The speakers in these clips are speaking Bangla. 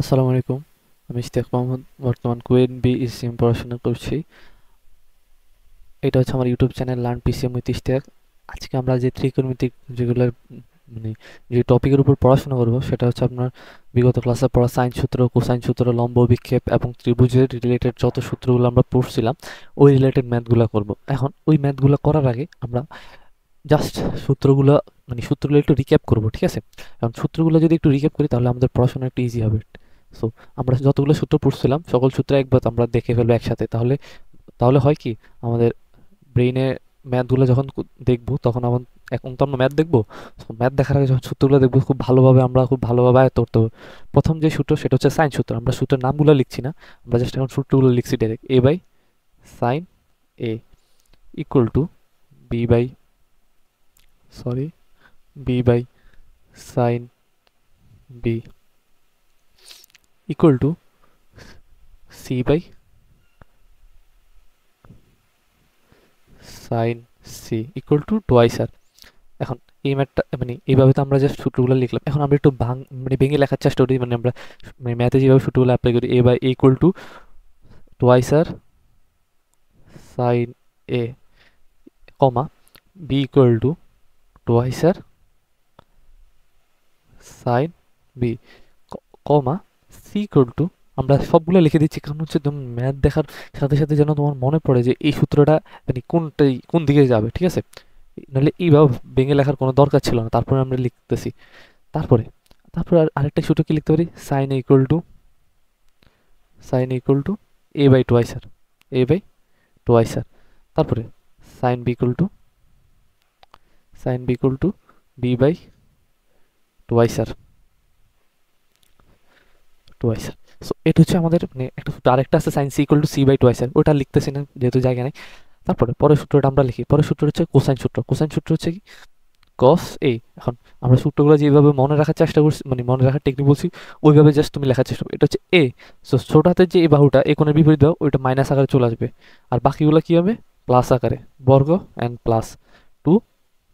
আসসালামু আলাইকুম। আমি ইশতিয়াক মোহাম্মদ। বর্তমান কুয়েট বিইসিএম পড়াশোনা করছি। এটা হচ্ছে আমার YouTube channel learn PCM with Ishtiaq. আজকে আমরা যে ত্রিকোণমিতিক যেগুলোর মানে যে টপিকের উপর পড়াশোনা করব সেটা হচ্ছে আপনার বিগত ক্লাসে পড়া সাইন সূত্র, কোসাইন সূত্র, লম্ব বিক্ষেপ এবং ত্রিভুজের রিলেটেড যত সূত্রগুলো আমরা পড়ছিলাম ওই রিলেটেড ম্যাথগুলো করব। এখন ওই ম্যাথগুলো করার আগে আমরা জাস্ট সূত্রগুলো সূত্রগুলো একটু রিক্যাপ করব, ঠিক আছে? এখন সূত্রগুলো যদি একটু রিক্যাপ করি তাহলে আমাদের পড়াশোনা একটু ইজি হবে। সো আমরা যতগুলো সূত্র পড়ছিলাম সকল সূত্র একবার আমরা দেখে ফেলবো একসাথে, তাহলে তাহলে হয় কি আমাদের ব্রেইনে ম্যাথগুলো যখন দেখবো তখন এখন তো আমরা ম্যাথ দেখবো, ম্যাথ দেখার আগে যখন সূত্রগুলো দেখবো খুব ভালোভাবে আয়ত্ত করতে হবে। প্রথম যে সূত্র সেটা হচ্ছে সাইন সূত্র। আমরা সূত্রের নামগুলো লিখছি না, আমরা জাস্ট এখন সূত্রগুলো লিখছি direct. A by sine A equal to B by sorry B by sine B equal to C by sine C equal to twice R. এখন এই ম্যাথটা এইভাবে তো আমরা জাস্ট সূত্রগুলো লিখলাম। এখন আমরা একটু ভেঙে লেখার চেষ্টা করি, আমরা ম্যাথে যেভাবে সূত্রগুলো অ্যাপ্লাই করি। A by equal to twice R sine A, comma B equal to twice R sine B, comma C equal to, আমরা সবগুলো লিখে দিচ্ছি কারণ হচ্ছে তুমি ম্যাথ দেখার সাথে সাথে যেন তোমার মনে পড়ে যে এই সূত্রটা কোন দিকে যাবে, ঠিক আছে? নাহলে এইভাবে ভেঙে লেখার কোনো দরকার ছিল না। তারপরে আমরা লিখতেছি। তারপরে তারপরে আরেকটা সূত্র কি লিখতে পারি? Sine equal to A by twice R, A by twice R. তারপরে sine B equal to B by twice R, twice R. So এটা হচ্ছে আমাদের একটা সূত্র। আরেকটা আছে sine C equal to C by twice R, ওটা লিখতেছি না যেহেতু জায়গা নেই। তারপরে পরের সূত্রটা আমরা লিখি। পরের সূত্র হচ্ছে কোসাইন সূত্র। কোসাইন সূত্র হচ্ছে কি? কস এ। এখন আমরা সূত্রগুলো যেভাবে মনে রাখার চেষ্টা করছি, মনে রাখার টেকনিক বলছি, ওইভাবে জাস্ট তুমি লেখার চেষ্টা করো। এটা হচ্ছে এ। সো ছোট হাতের যে এই বাহুটা এ কোণের বিপরীত বাহু, ওইটা মাইনাস আকারে চলে আসবে। আর বাকিগুলো কি হবে? প্লাস আকারে, বর্গ অ্যান্ড প্লাস 2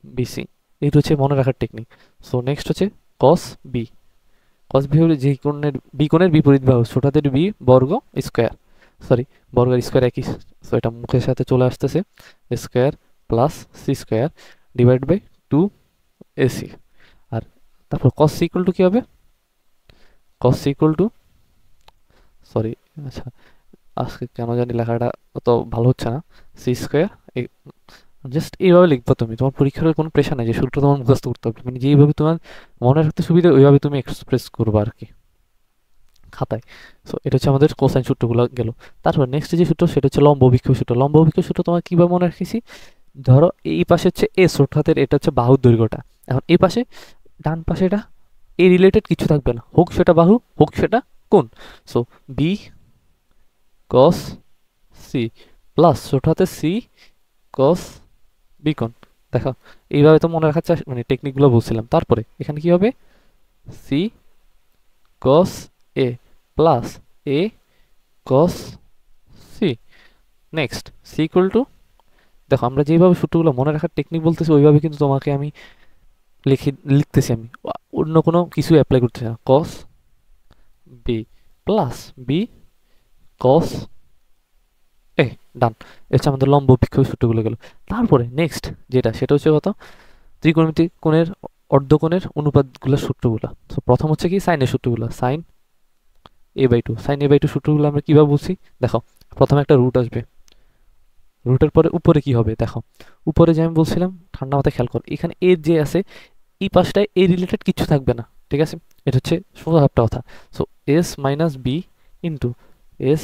BC। এইটা হচ্ছে মনে রাখার টেকনিক। সো নেক্সট হচ্ছে কস বি। কস বি হলো যে কোণের বি কোণের বিপরীত বাহু, ছোট হাতের বি বর্গ স্কোয়ার, সরি বর্গের স্কোয়ার একই। সো এটা মুখের সাথে চলে আসতেছে, square plus C square divide by 2 AC। আর তারপর cos c ইকুয়াল টু কি হবে? cos c equal to, sorry, আচ্ছা আজকে কেন জানি লেখাটা অত ভালো হচ্ছে না, সি স্কোয়ার। জাস্ট এইভাবে লিখবো তুমি, তোমার পরীক্ষার কোনো প্রেশার নেই যে সূত্র তোমার মুখস্থ করতে হবে। যেইভাবে তোমার মনে রাখতে সুবিধা ওইভাবে তুমি এক্সপ্রেস করবে আর কি খাতায়। সো এটা হচ্ছে আমাদের কোসাইন সূত্রগুলো গেল। তারপর নেক্সট যে সূত্র সেটা হচ্ছে লম্ব বিক্ষেপ সূত্র। লম্ব বিক্ষেপ সূত্র তোমার কীভাবে মনে রাখেছি? ধরো এই পাশে হচ্ছে এ, ছোট হাতের এটা হচ্ছে বাহুর দৈর্ঘ্যটা। এখন এই পাশে ডান পাশে এটা এই রিলেটেড কিছু থাকবে না, হোক সেটা বাহু হোক সেটা কোণ। So b cos c plus ছোট হাতে সি কস বি কোণ। দেখো এইভাবে তো মনে রাখার টেকনিকগুলো বলছিলাম। তারপরে এখানে কি হবে? C cos A plus a cos c. Next c equal to, দেখো আমরা যেভাবে সূত্রগুলো মনে রাখার টেকনিক বলতেছি ওইভাবে কিন্তু তোমাকে আমি লিখতেছি। আমি অন্য কোনো কিছু অ্যাপ্লাই করতেছি না। কস বি প্লাস বি কস এ, ডান। হচ্ছে আমাদের লম্ব বিক্ষেপ সূত্রগুলো গেল। তারপরে নেক্সট যেটা সেটা হচ্ছে কত? ত্রিকোণমিতিক কোণের অর্ধকোণের অনুপাতগুলো সূত্রগুলো। তো প্রথম হচ্ছে কি সাইনের সূত্রগুলো, সাইন এ বাই টু সূত্রগুলো আমরা কিভাবে বলছি? দেখো প্রথমে একটা রুট আসবে, রুটের পরে উপরে কি হবে? দেখো উপরে যে আমি বলছিলাম ঠান্ডা মাথায় খেয়াল কর, এখানে এ যে আছে এই পাশটায় এ রিলেটেড কিছু থাকবে না, ঠিক আছে? এটা হচ্ছে সোজা একটা কথা। So S minus B into S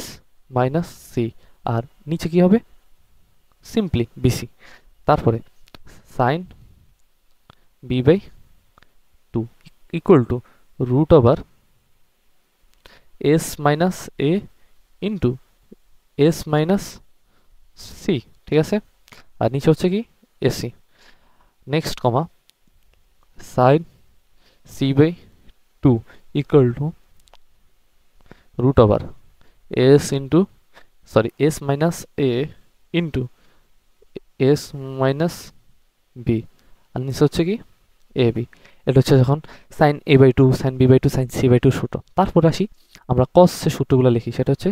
minus C, আর নিচে কি হবে? Simply BC. তারপরে sine B by two equal to root over S minus A into S minus C, ঠিক আছে? আর নিচে হচ্ছে কি? AC. Next comma sine C by two equal to root over S into, sorry S minus A into S minus B, আর নিচে হচ্ছে কি? A B. এটা হচ্ছে যখন sign A by two, sine B by two, sine C by two সূত্র। তারপর আসি আমরা cos এর সূত্রগুলো লিখি, সেটা হচ্ছে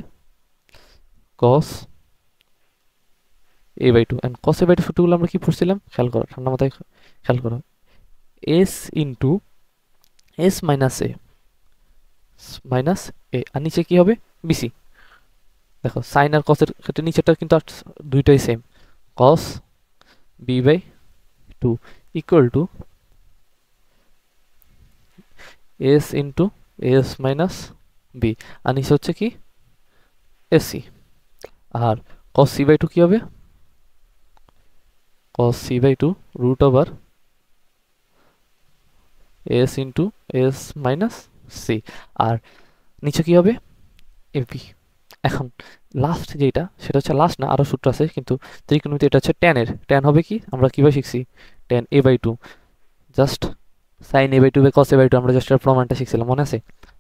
cos a/2 and cos a/2 সূত্রগুলো আমরা কি পড়ছিলাম খেয়াল করো, ঠান্ডা মাথায় খেয়াল করো। s into s minus a minus a, আর নিচে কি হবে বিসি। দেখো সাইন আর cos এর ক্ষেত্রে নিচেটা কিন্তু দুইটাই same, cos b/2 equal two s into s minus b, আর নিচে হচ্ছে কি sc। আর cos c/2 কি হবে, cos c/2 root over s into s minus c, আর নিচে কি হবে ab। এখন লাস্ট যেটা সেটা হচ্ছে লাস্ট না, আরো সূত্র আছে কিন্তু ত্রিকোণমিতি, এটা হচ্ছে tan এর, tan হবে কি আমরা কিভাবে শিখছি tan a/2 just sin a/2 by cos a/2, আমরা জাস্ট এর প্রমাণটা শিখছিলাম মনে আছে।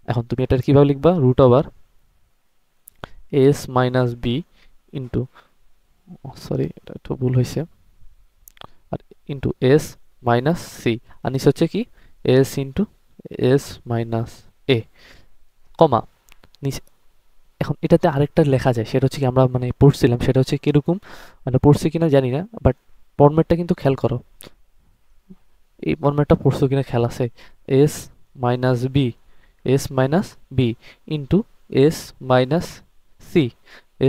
এখন তুমি এটা কিভাবে লিখবা, root over s minus b into, sorry এটা একটু ভুল হয়েছে, আর ইনটু s মাইনাস c, আর নিচে হচ্ছে কি s into s minus a comma নিচে। এখন এটাতে আরেকটা লেখা যায়, সেটা হচ্ছে কি আমরা মানে পড়ছিলাম, সেটা হচ্ছে কিরকম মানে পড়ছি কিনা জানি না, বাট ফরম্যাটটা কিন্তু খেয়াল করো, এই ফরম্যাটটা পড়ছো কিনা খেয়াল আছে, s minus b, s minus B into s minus c,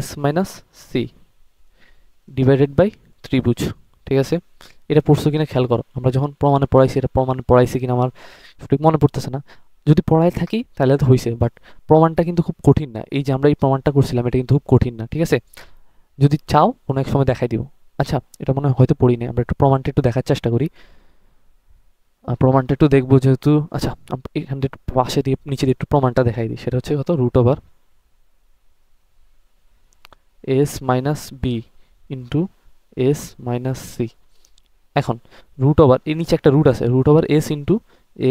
s minus C divided by ত্রিভুজ। ঠিক আছে, এটা পড়ছো কিনা খেয়াল করো, আমরা যখন প্রমাণে পড়াইছি, এটা প্রমাণে পড়াইছি কিনা আমার সঠিক মনে পড়তেছে না, যদি পড়ায় থাকি তাহলে তো হয়েছে, বাট প্রমাণটা কিন্তু খুব কঠিন না, এই যে আমরা এই প্রমাণটা করছিলাম এটা কিন্তু খুব কঠিন না। ঠিক আছে, যদি চাও কোনো এক সময় দেখাই দিব। আচ্ছা এটা মনে হয় হয়তো পড়িনি, আমরা একটু প্রমাণটা একটু দেখার চেষ্টা করি, প্রমাণটা একটু দেখবো যেহেতু। আচ্ছা এখান থেকে পাশে দিয়ে নিচে দিয়ে একটু প্রমাণটা দেখাই দিই, সেটা হচ্ছে কত, root over S minus B into S minus C. এখন রুট ওভার এর নিচে একটা রুট আছে, root over S into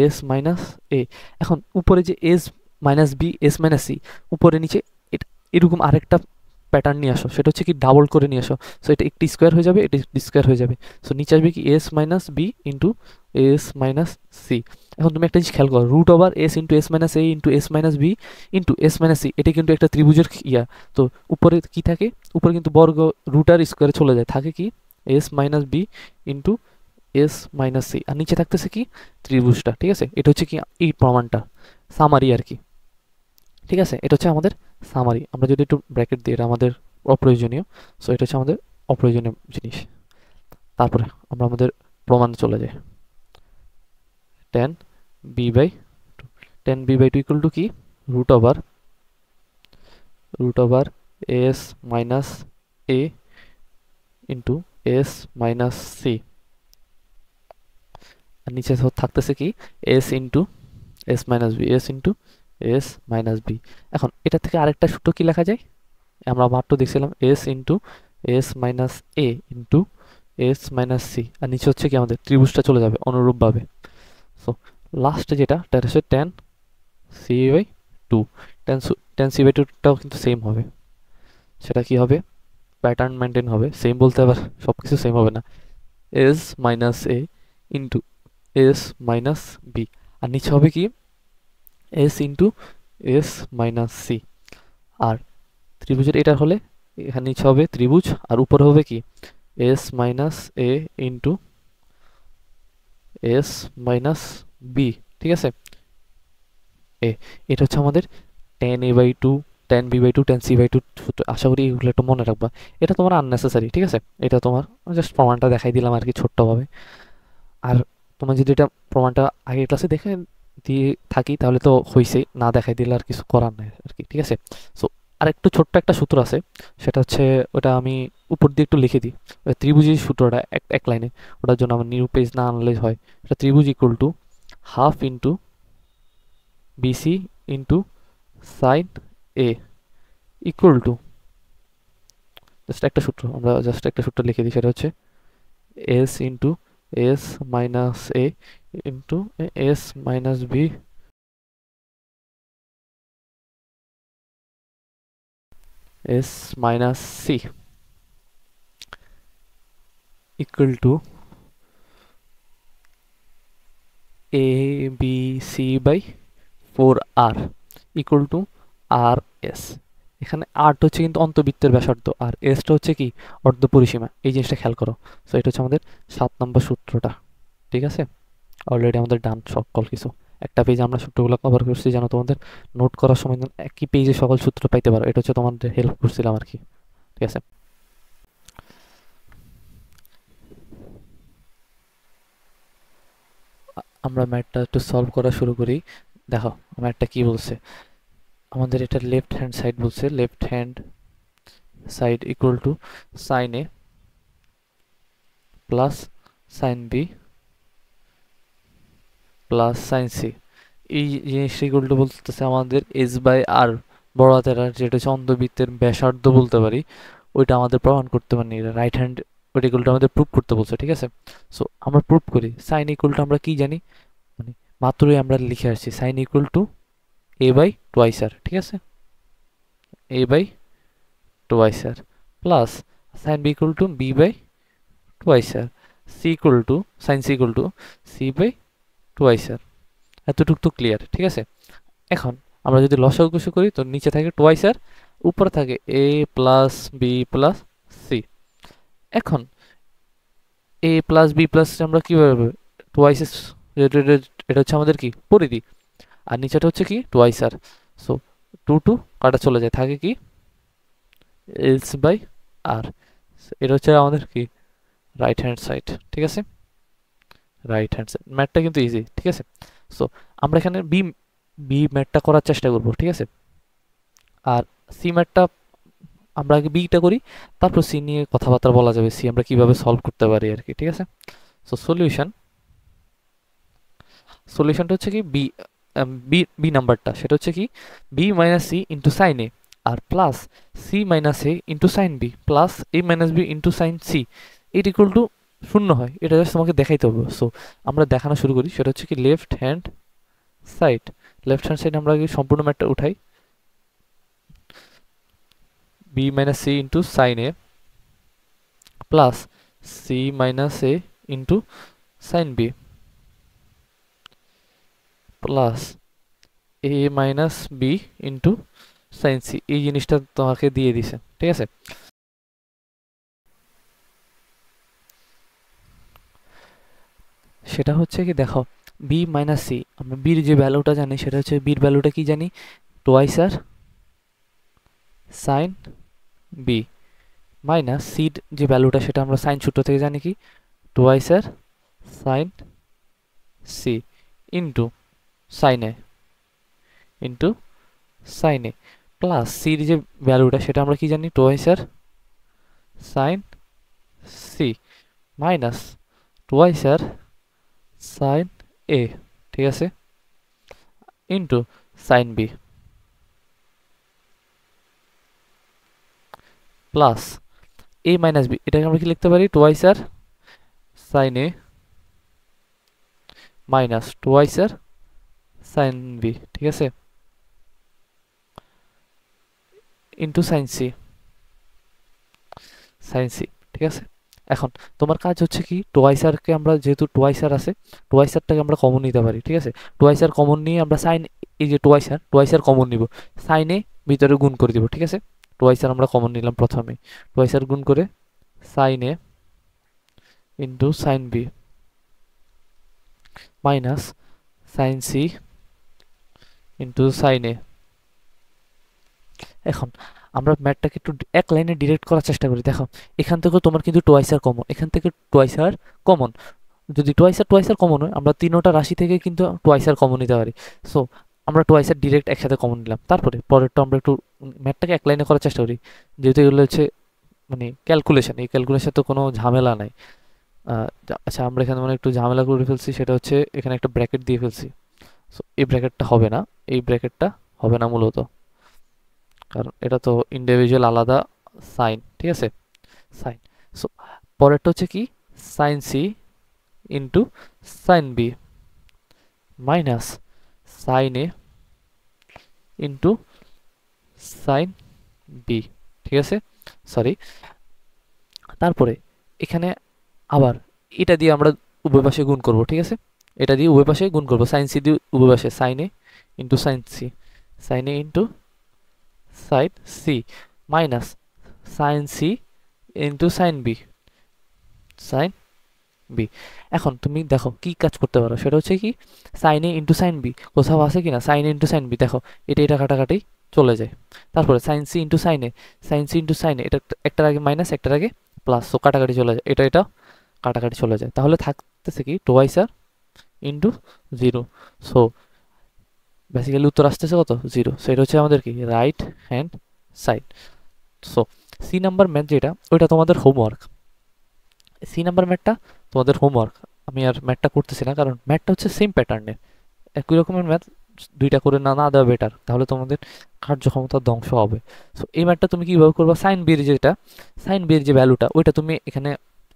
S minus A. এখন উপরে যে S minus B S minus C, উপরে নিচে এরকম আরেকটা প্যাটার্ন নিয়ে আসো, সেটা হচ্ছে কি ডাবল করে নিয়ে আসো, সো এটা একটি স্কোয়ার হয়ে যাবে, এটা স্কোয়ার হয়ে যাবে, সো নিচে আসবে কি S minus B into S minus C. এখন তুমি একটা জিনিস খেয়াল করো, root over S into S minus এ into S minus B into S minus C, এটা কিন্তু একটা ত্রিভুজের ইয়া, তো উপরে কি থাকে, উপরে কিন্তু বর্গ রুট আর স্কোয়ারে চলে যায়, থাকে কি S minus B into S minus C, আর নিচে থাকতেছে কি ত্রিভুজটা। ঠিক আছে, এটা হচ্ছে কি এই প্রমাণটা সামারি আর কি। ঠিক আছে, এটা হচ্ছে আমাদের সামারি, আমরা যদি একটু ব্র্যাকেট দিই, এটা আমাদের অপ্রয়োজনীয়, সো এটা হচ্ছে আমাদের অপ্রয়োজনীয় জিনিস। তারপরে আমরা আমাদের প্রমাণে চলে যাই, tan b/2, tan b/2 equal to কি রুট ওভার এস মাইনাস এ ইন্টু এস মাইনাস সি, আর নিচে থাকতেছে কি S into S minus B, s into S minus b. এখন এটা থেকে আরেকটা সূত্র কি লেখা যায়, আমরা মাত্র দেখছিলাম এস ইন্টু এস মাইনাস এ ইন্টু এস মাইনাস সি, আর নিচে হচ্ছে কি আমাদের ত্রিভুজটা চলে যাবে অনুরূপভাবে। সো লাস্টে যেটা হচ্ছে tan c/2, tan c/2টাও কিন্তু সেম হবে, সেটা কি হবে প্যাটার্ন মেনটেন হবে, সেম বলতে আবার সব কিছু সেম হবে না, এস মাইনাস এ ইন্টু এস মাইনাস বি, আর নিচে হবে কি S into S minus C. আর ত্রিভুজের এটা হলে এখানে নিচে হবে ত্রিভুজ, আর উপরে হবে কি এস মাইনাস এ ইন্টু এস মাইনাস বি। ঠিক আছে, এটা হচ্ছে আমাদের tan a/2, tan b/2, tan c/2 সূত্র। আশা করি এগুলো একটু মনে রাখবা, এটা তোমার আননেসেসারি। ঠিক আছে, এটা তোমার জাস্ট প্রমাণটা দেখাই দিলাম আর কি ছোট্টভাবে। আর তোমার যদি এটা প্রমাণটা আগের ক্লাসে দেখে দিয়ে থাকি তাহলে তো হয়েছে, না দেখাই দিলে আর কিছু করার নাই আর কি। ঠিক আছে, সো আর একটু ছোট্ট একটা সূত্র আছে, সেটা হচ্ছে ওটা আমি উপর দিয়ে একটু লিখে দিই, ত্রিভুজের সূত্রটা এক লাইনে, ওটার জন্য আমার নিউ পেজ না আনলে হয়। এটা ত্রিভুজ equal to half into b c into sine A equal to, just একটা সূত্র, আমরা জাস্ট একটা সূত্র লিখে দিই, সেটা হচ্ছে s into S minus A into S minus B S minus c equal to a b c by 4r equal to r s. এখানে আরটা হচ্ছে কিন্তু অন্তবৃত্তের ব্যাসার্ধ আর এসটা হচ্ছে কি অর্ধ পরিসীমা। এই জিনিসটা খেয়াল করো। সো এটা হচ্ছে আমাদের 7 নম্বর সূত্রটা। ঠিক আছে, অলরেডি আমাদের ডান সকল কিছু। একটা পেজে আমরা সূত্রগুলো কভার করছি যেন তোমাদের নোট করার সময় যেন একই পেজে সকল সূত্র পাইতে পারো, এটা হচ্ছে তোমাদের হেল্প করছিলাম আর কি। ঠিক আছে, আমরা ম্যাথটা একটু সলভ করা শুরু করি। দেখো ম্যাথটা কি বলছে আমাদের, এটা লেফট হ্যান্ড সাইড বলছে, left hand side equal to sine A plus sine B plus sine C. এই জিনিসটা ইকুয়াল টু বলতেছে আমাদের এস বাই আর, বড় হাতের আর, যেটা হচ্ছে অন্তবৃত্তের ব্যাসার্ধ বলতে পারি, ওইটা আমাদের প্রমাণ করতে পারি, রাইট হ্যান্ড ওইটা ইকুয়াল টু আমাদের প্রুভ করতে বলছে। ঠিক আছে, সো আমরা প্রুভ করি। সাইন ইকুয়াল টু আমরা কি জানি, মানে মাত্রই আমরা লিখে আসছি, sine equal to A by twice R. ঠিক আছে, A by twice R plus sine B equal to B by twice R, C equal to sine C equal to C by twice R. এতটুকু তো ক্লিয়ার। ঠিক আছে, এখন আমরা যদি লসাগু কষু করি তো নিচে থাকে টোয়াইস আর, উপরে থাকে এ প্লাস বি প্লাস সি। এখন এ প্লাস বি প্লাস আমরা কীভাবে টোয়াইস, এটা হচ্ছে আমাদের কি পরিধি, আর নিচেটা হচ্ছে কি twice R. So two two কাটা চলে যায়, থাকে কি এস বাই আর। এটা হচ্ছে আমাদের কি রাইট হ্যান্ড সাইড। ঠিক আছে, রাইট হ্যান্ড সাইড ম্যাথটা কিন্তু ইজি। ঠিক আছে, সো আমরা এখানে বি বি ম্যাথটা করার চেষ্টা করব। ঠিক আছে, আর সি ম্যাথটা আমরা আগে বিটা করি, তারপর সি নিয়ে কথাবার্তা বলা যাবে, সি আমরা কিভাবে সলভ করতে পারি আর কি। ঠিক আছে, সো সলিউশনটা হচ্ছে কি বি বি বি নাম্বারটা, সেটা হচ্ছে কি B minus C into sine A R plus C minus A into sine B plus A minus B into sine C, এটা ইকুয়াল টু শূন্য হয়। এটা জাস্ট তোমাকে দেখাইতে হবে। সো আমরা দেখানো শুরু করি, সেটা হচ্ছে কি left hand side. Left hand side আমরা আগে সম্পূর্ণ ম্যাথটা উঠাই, B minus C into sine A plus C minus A into sine B plus A minus B into sine C. এই জিনিসটা তোমাকে দিয়ে দিছে। ঠিক আছে, সেটা হচ্ছে কি দেখো বি মাইনাস সি, আমরা বির যে ভ্যালুটা জানি সেটা হচ্ছে বির ভ্যালুটা কি জানি twice R sine B, minus সির যে ভ্যালুটা সেটা আমরা সাইন সূত্র থেকে জানি কি twice R sign C into sine A into sine A plus সির যে ভ্যালুটা সেটা আমরা কি জানি twice R sign C minus twice R sine A. ঠিক আছে, into sine B plus A minus B, এটাকে আমরা কি লিখতে পারি টোয়াইস আর সাইন এ minus twice R sine B. ঠিক আছে, into sine C, sine c. ঠিক আছে, এখন তোমার কাজ হচ্ছে কি টোয়াইস আরকে আমরা, যেহেতু টোয়াইস আর আছে, টোয়াইস আরটাকে আমরা কমন নিতে পারি। ঠিক আছে, টোয়াইস আর কমন নিয়ে আমরা সাইন, এই যে টোয়াইস আর কমন নিব, সাইনে ভিতরে গুণ করে দিব। ঠিক আছে, টোয়াইস আর আমরা কমন নিলাম প্রথমে, টোয়াইস আর গুণ করে sine A into sine B minus sine C into sine A. এখন আমরা ম্যাথটাকে একটু এক লাইনে ডিরেক্ট করার চেষ্টা করি। দেখো এখান থেকেও তোমার কিন্তু টোয়াইস আর কমন, এখান থেকে টোয়াইস আর কমন, যদি টোয়াইস আর কমন হয় আমরা তিনোটা রাশি থেকে কিন্তু টোয়াইস আর কমন নিতে পারি। সো আমরা টোয়াইস আর ডিরেক্ট একসাথে কমন নিলাম, তারপরে পরেরটা আমরা একটু ম্যাথটাকে এক লাইনে করার চেষ্টা করি, যেহেতু এগুলো হচ্ছে মানে ক্যালকুলেশন, এই ক্যালকুলেশন তো কোনো ঝামেলা নাই। আচ্ছা আমরা এখানে মানে একটু ঝামেলা করে ফেলছি, সেটা হচ্ছে এখানে একটা ব্র্যাকেট দিয়ে ফেলছি। সো এই ব্র্যাকেটটা হবে না, এই ব্র্যাকেটটা হবে না মূলত, কারণ এটা তো ইন্ডিভিজুয়াল আলাদা সাইন। ঠিক আছে, সাইন। সো পরেরটা হচ্ছে কি sine C into sine B minus sine A into sine B. ঠিক আছে, সরি, তারপরে এখানে আবার এটা দিয়ে আমরা উভয় পাশে গুণ করব। ঠিক আছে, এটা দিয়ে উভয় পাশে গুণ করব, সাইন সি দিয়ে উভয় পাশে, sine A into sine C, sine A into side C minus sine C into sine B, sine B. এখন তুমি দেখো কি কাজ করতে পারো, সেটা হচ্ছে কি sign A into sine B কোথাও আছে কিনা, sign A into sine B, দেখো এটা কাটাকাটি চলে যায়। তারপরে সাইন সি ইন্টু সাইন এ, সাইন সি ইন্টু সাইন এ, এটা একটার আগে মাইনাস একটার আগে প্লাস, সো কাটাকাটি চলে যায়, এটা কাটাকাটি চলে যায়। তাহলে থাকতেছে কি টোয়াইস আর ইন্টু জিরো। সো বেসিক্যালি উত্তর আসতেছে কত, জিরো। সো এটা হচ্ছে আমাদের কি right hand side. So c number math যেটা, ওইটা তোমাদের হোমওয়ার্ক। সি নাম্বার ম্যাথটা তোমাদের হোমওয়ার্ক। আমি আর ম্যাথটা করতেছি না, কারণ ম্যাথটা হচ্ছে সেম প্যাটার্নের, একই রকমের ম্যাথ, দুইটা করে না দেওয়া বেটার, তাহলে তোমাদের কার্যক্ষমতা ধ্বংস হবে। সো এই ম্যাথটা তুমি কীভাবে করবা, সাইন বির যেটা, সাইন বির যে ভ্যালুটা ওইটা তুমি এখানে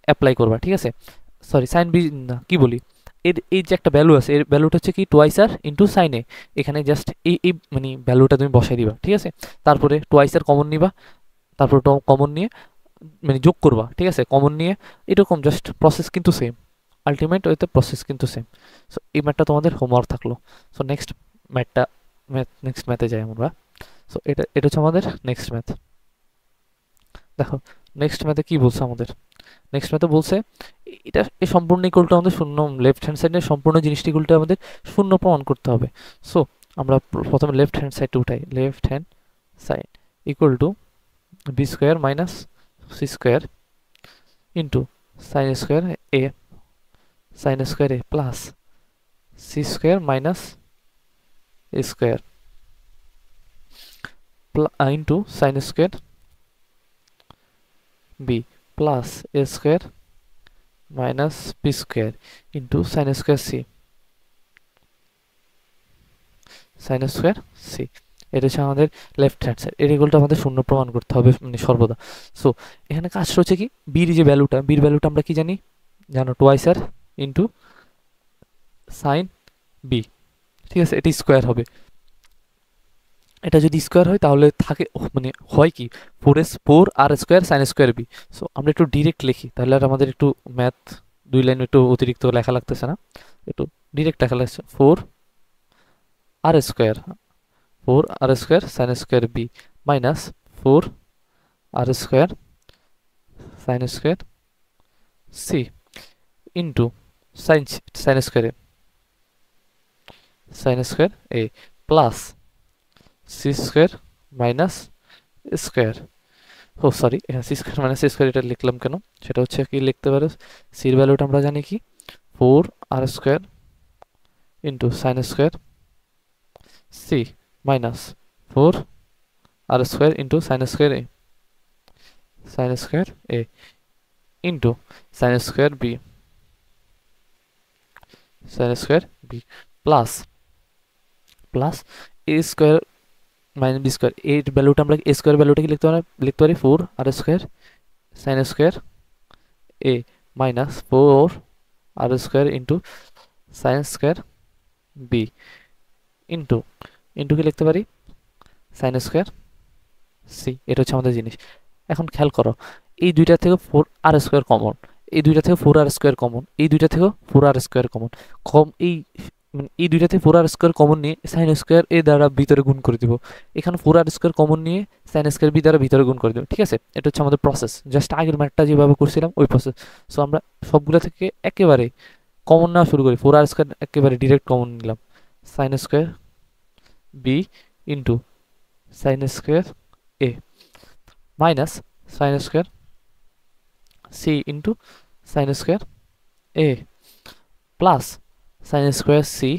অ্যাপ্লাই করবা, ঠিক আছে। সরি সাইন বি না, কি বলি, এই যে একটা ভ্যালু আছে, এর ভ্যালুটা হচ্ছে কি টোয়াইস আর ইন্টু সাইনে, এখানে জাস্ট এই মানে ভ্যালুটা তুমি বসাই দিবা, ঠিক আছে। তারপরে টোয়াইস আর কমন নিবা, তারপর কমন নিয়ে মানে যোগ করবা, ঠিক আছে, কমন নিয়ে, এরকম জাস্ট প্রসেস কিন্তু সেম, আলটিমেট ওইতে প্রসেস কিন্তু সেম। সো এই ম্যাথটা তোমাদের হোমওয়ার্ক থাকলো। সো নেক্সট নেক্সট ম্যাথে যাই আমরা। সো এটা হচ্ছে আমাদের নেক্সট ম্যাথ। দেখো নেক্সট ম্যাথে কি বলছে আমাদের, নেক্সট ম্যাথে বলছে এটা এই সম্পূর্ণ ইকুয়ালটা আমাদের শূন্য, লেফট হ্যান্ড সাইডের সম্পূর্ণ জিনিসটি ইকুয়ালটা আমাদের শূন্য প্রমাণ করতে হবে। সো আমরা প্রথমে লেফট হ্যান্ড সাইডটা উঠাই, left hand side equal to b square minus C square into sine square A, sine square A plus C square minus A square into sine square B plus A square minus B square into sine square C, sine square c. এটা হচ্ছে আমাদের লেফট হ্যান্ড সাইড, এর ইকুয়ালটা আমাদের শূন্য প্রমাণ করতে হবে মানে সর্বদা। সো এখানে কাজ হচ্ছে কি বির যে ভ্যালুটা, বির ভ্যালুটা আমরা কি জানি, জানো টোয়াইস আর ইন্টু সাইন বি, ঠিক আছে, এটি স্কোয়ার হবে। এটা যদি স্কোয়ার হয় তাহলে থাকে মানে হয় কি four R square sine square B. So আমরা একটু ডিরেক্ট লিখি, তাহলে আর আমাদের একটু ম্যাথ দুই লাইন একটু অতিরিক্ত লেখা লাগতেছে না, একটু ডিরেক্ট লেখা লাগছে, four R square sine square B minus four R square sine square C into sine square এ plus C square minus square, ও সরি এখানে সি স্কোয়ার মাইনাস স্কোয়ার এটা লিখলাম কেন, সেটা হচ্ছে কি লিখতে পারো সির ভ্যালুটা আমরা জানি কি four R square into sine square C minus four R square into sine square এ into sine square B plus এ স্কোয়ার মাইনাস বি স্কোয়ার, এর ভ্যালুটা আমরা এ স্কোয়ার ভ্যালুটা কি লিখতে পারি four R square sine square এ minus four R square into sine square B into কি লিখতে পারি সাইন স্কোয়ার সি। এটা হচ্ছে আমাদের জিনিস। এখন খেয়াল করো এই দুইটা থেকে ফোর আর স্কোয়ার কমন, এই দুইটা থেকে ফোর আর স্কোয়ার কমন, এই দুইটা থেকে ফোর আর স্কোয়ার কমন, এই দুইটা থেকে ফোর আর স্কোয়ার কমন নিয়ে সাইন স্কোয়ার এ দ্বারা ভিতরে গুণ করে দিব, এখানে ফোর আর স্কোয়ার কমন নিয়ে সাইন স্কোয়ার বি দ্বারা ভিতরে গুণ করে দেবো, ঠিক আছে। এটা হচ্ছে আমাদের প্রসেস, জাস্ট আগের ম্যাথটা যেভাবে করছিলাম ওই প্রসেস। সো আমরা সবগুলো থেকে একেবারে কমন নেওয়া শুরু করি, ফোর আর স্কোয়ার একেবারে ডিরেক্ট কমন নিলাম, sine square B into sine square এ minus sine square C into sine square এ plus sine square C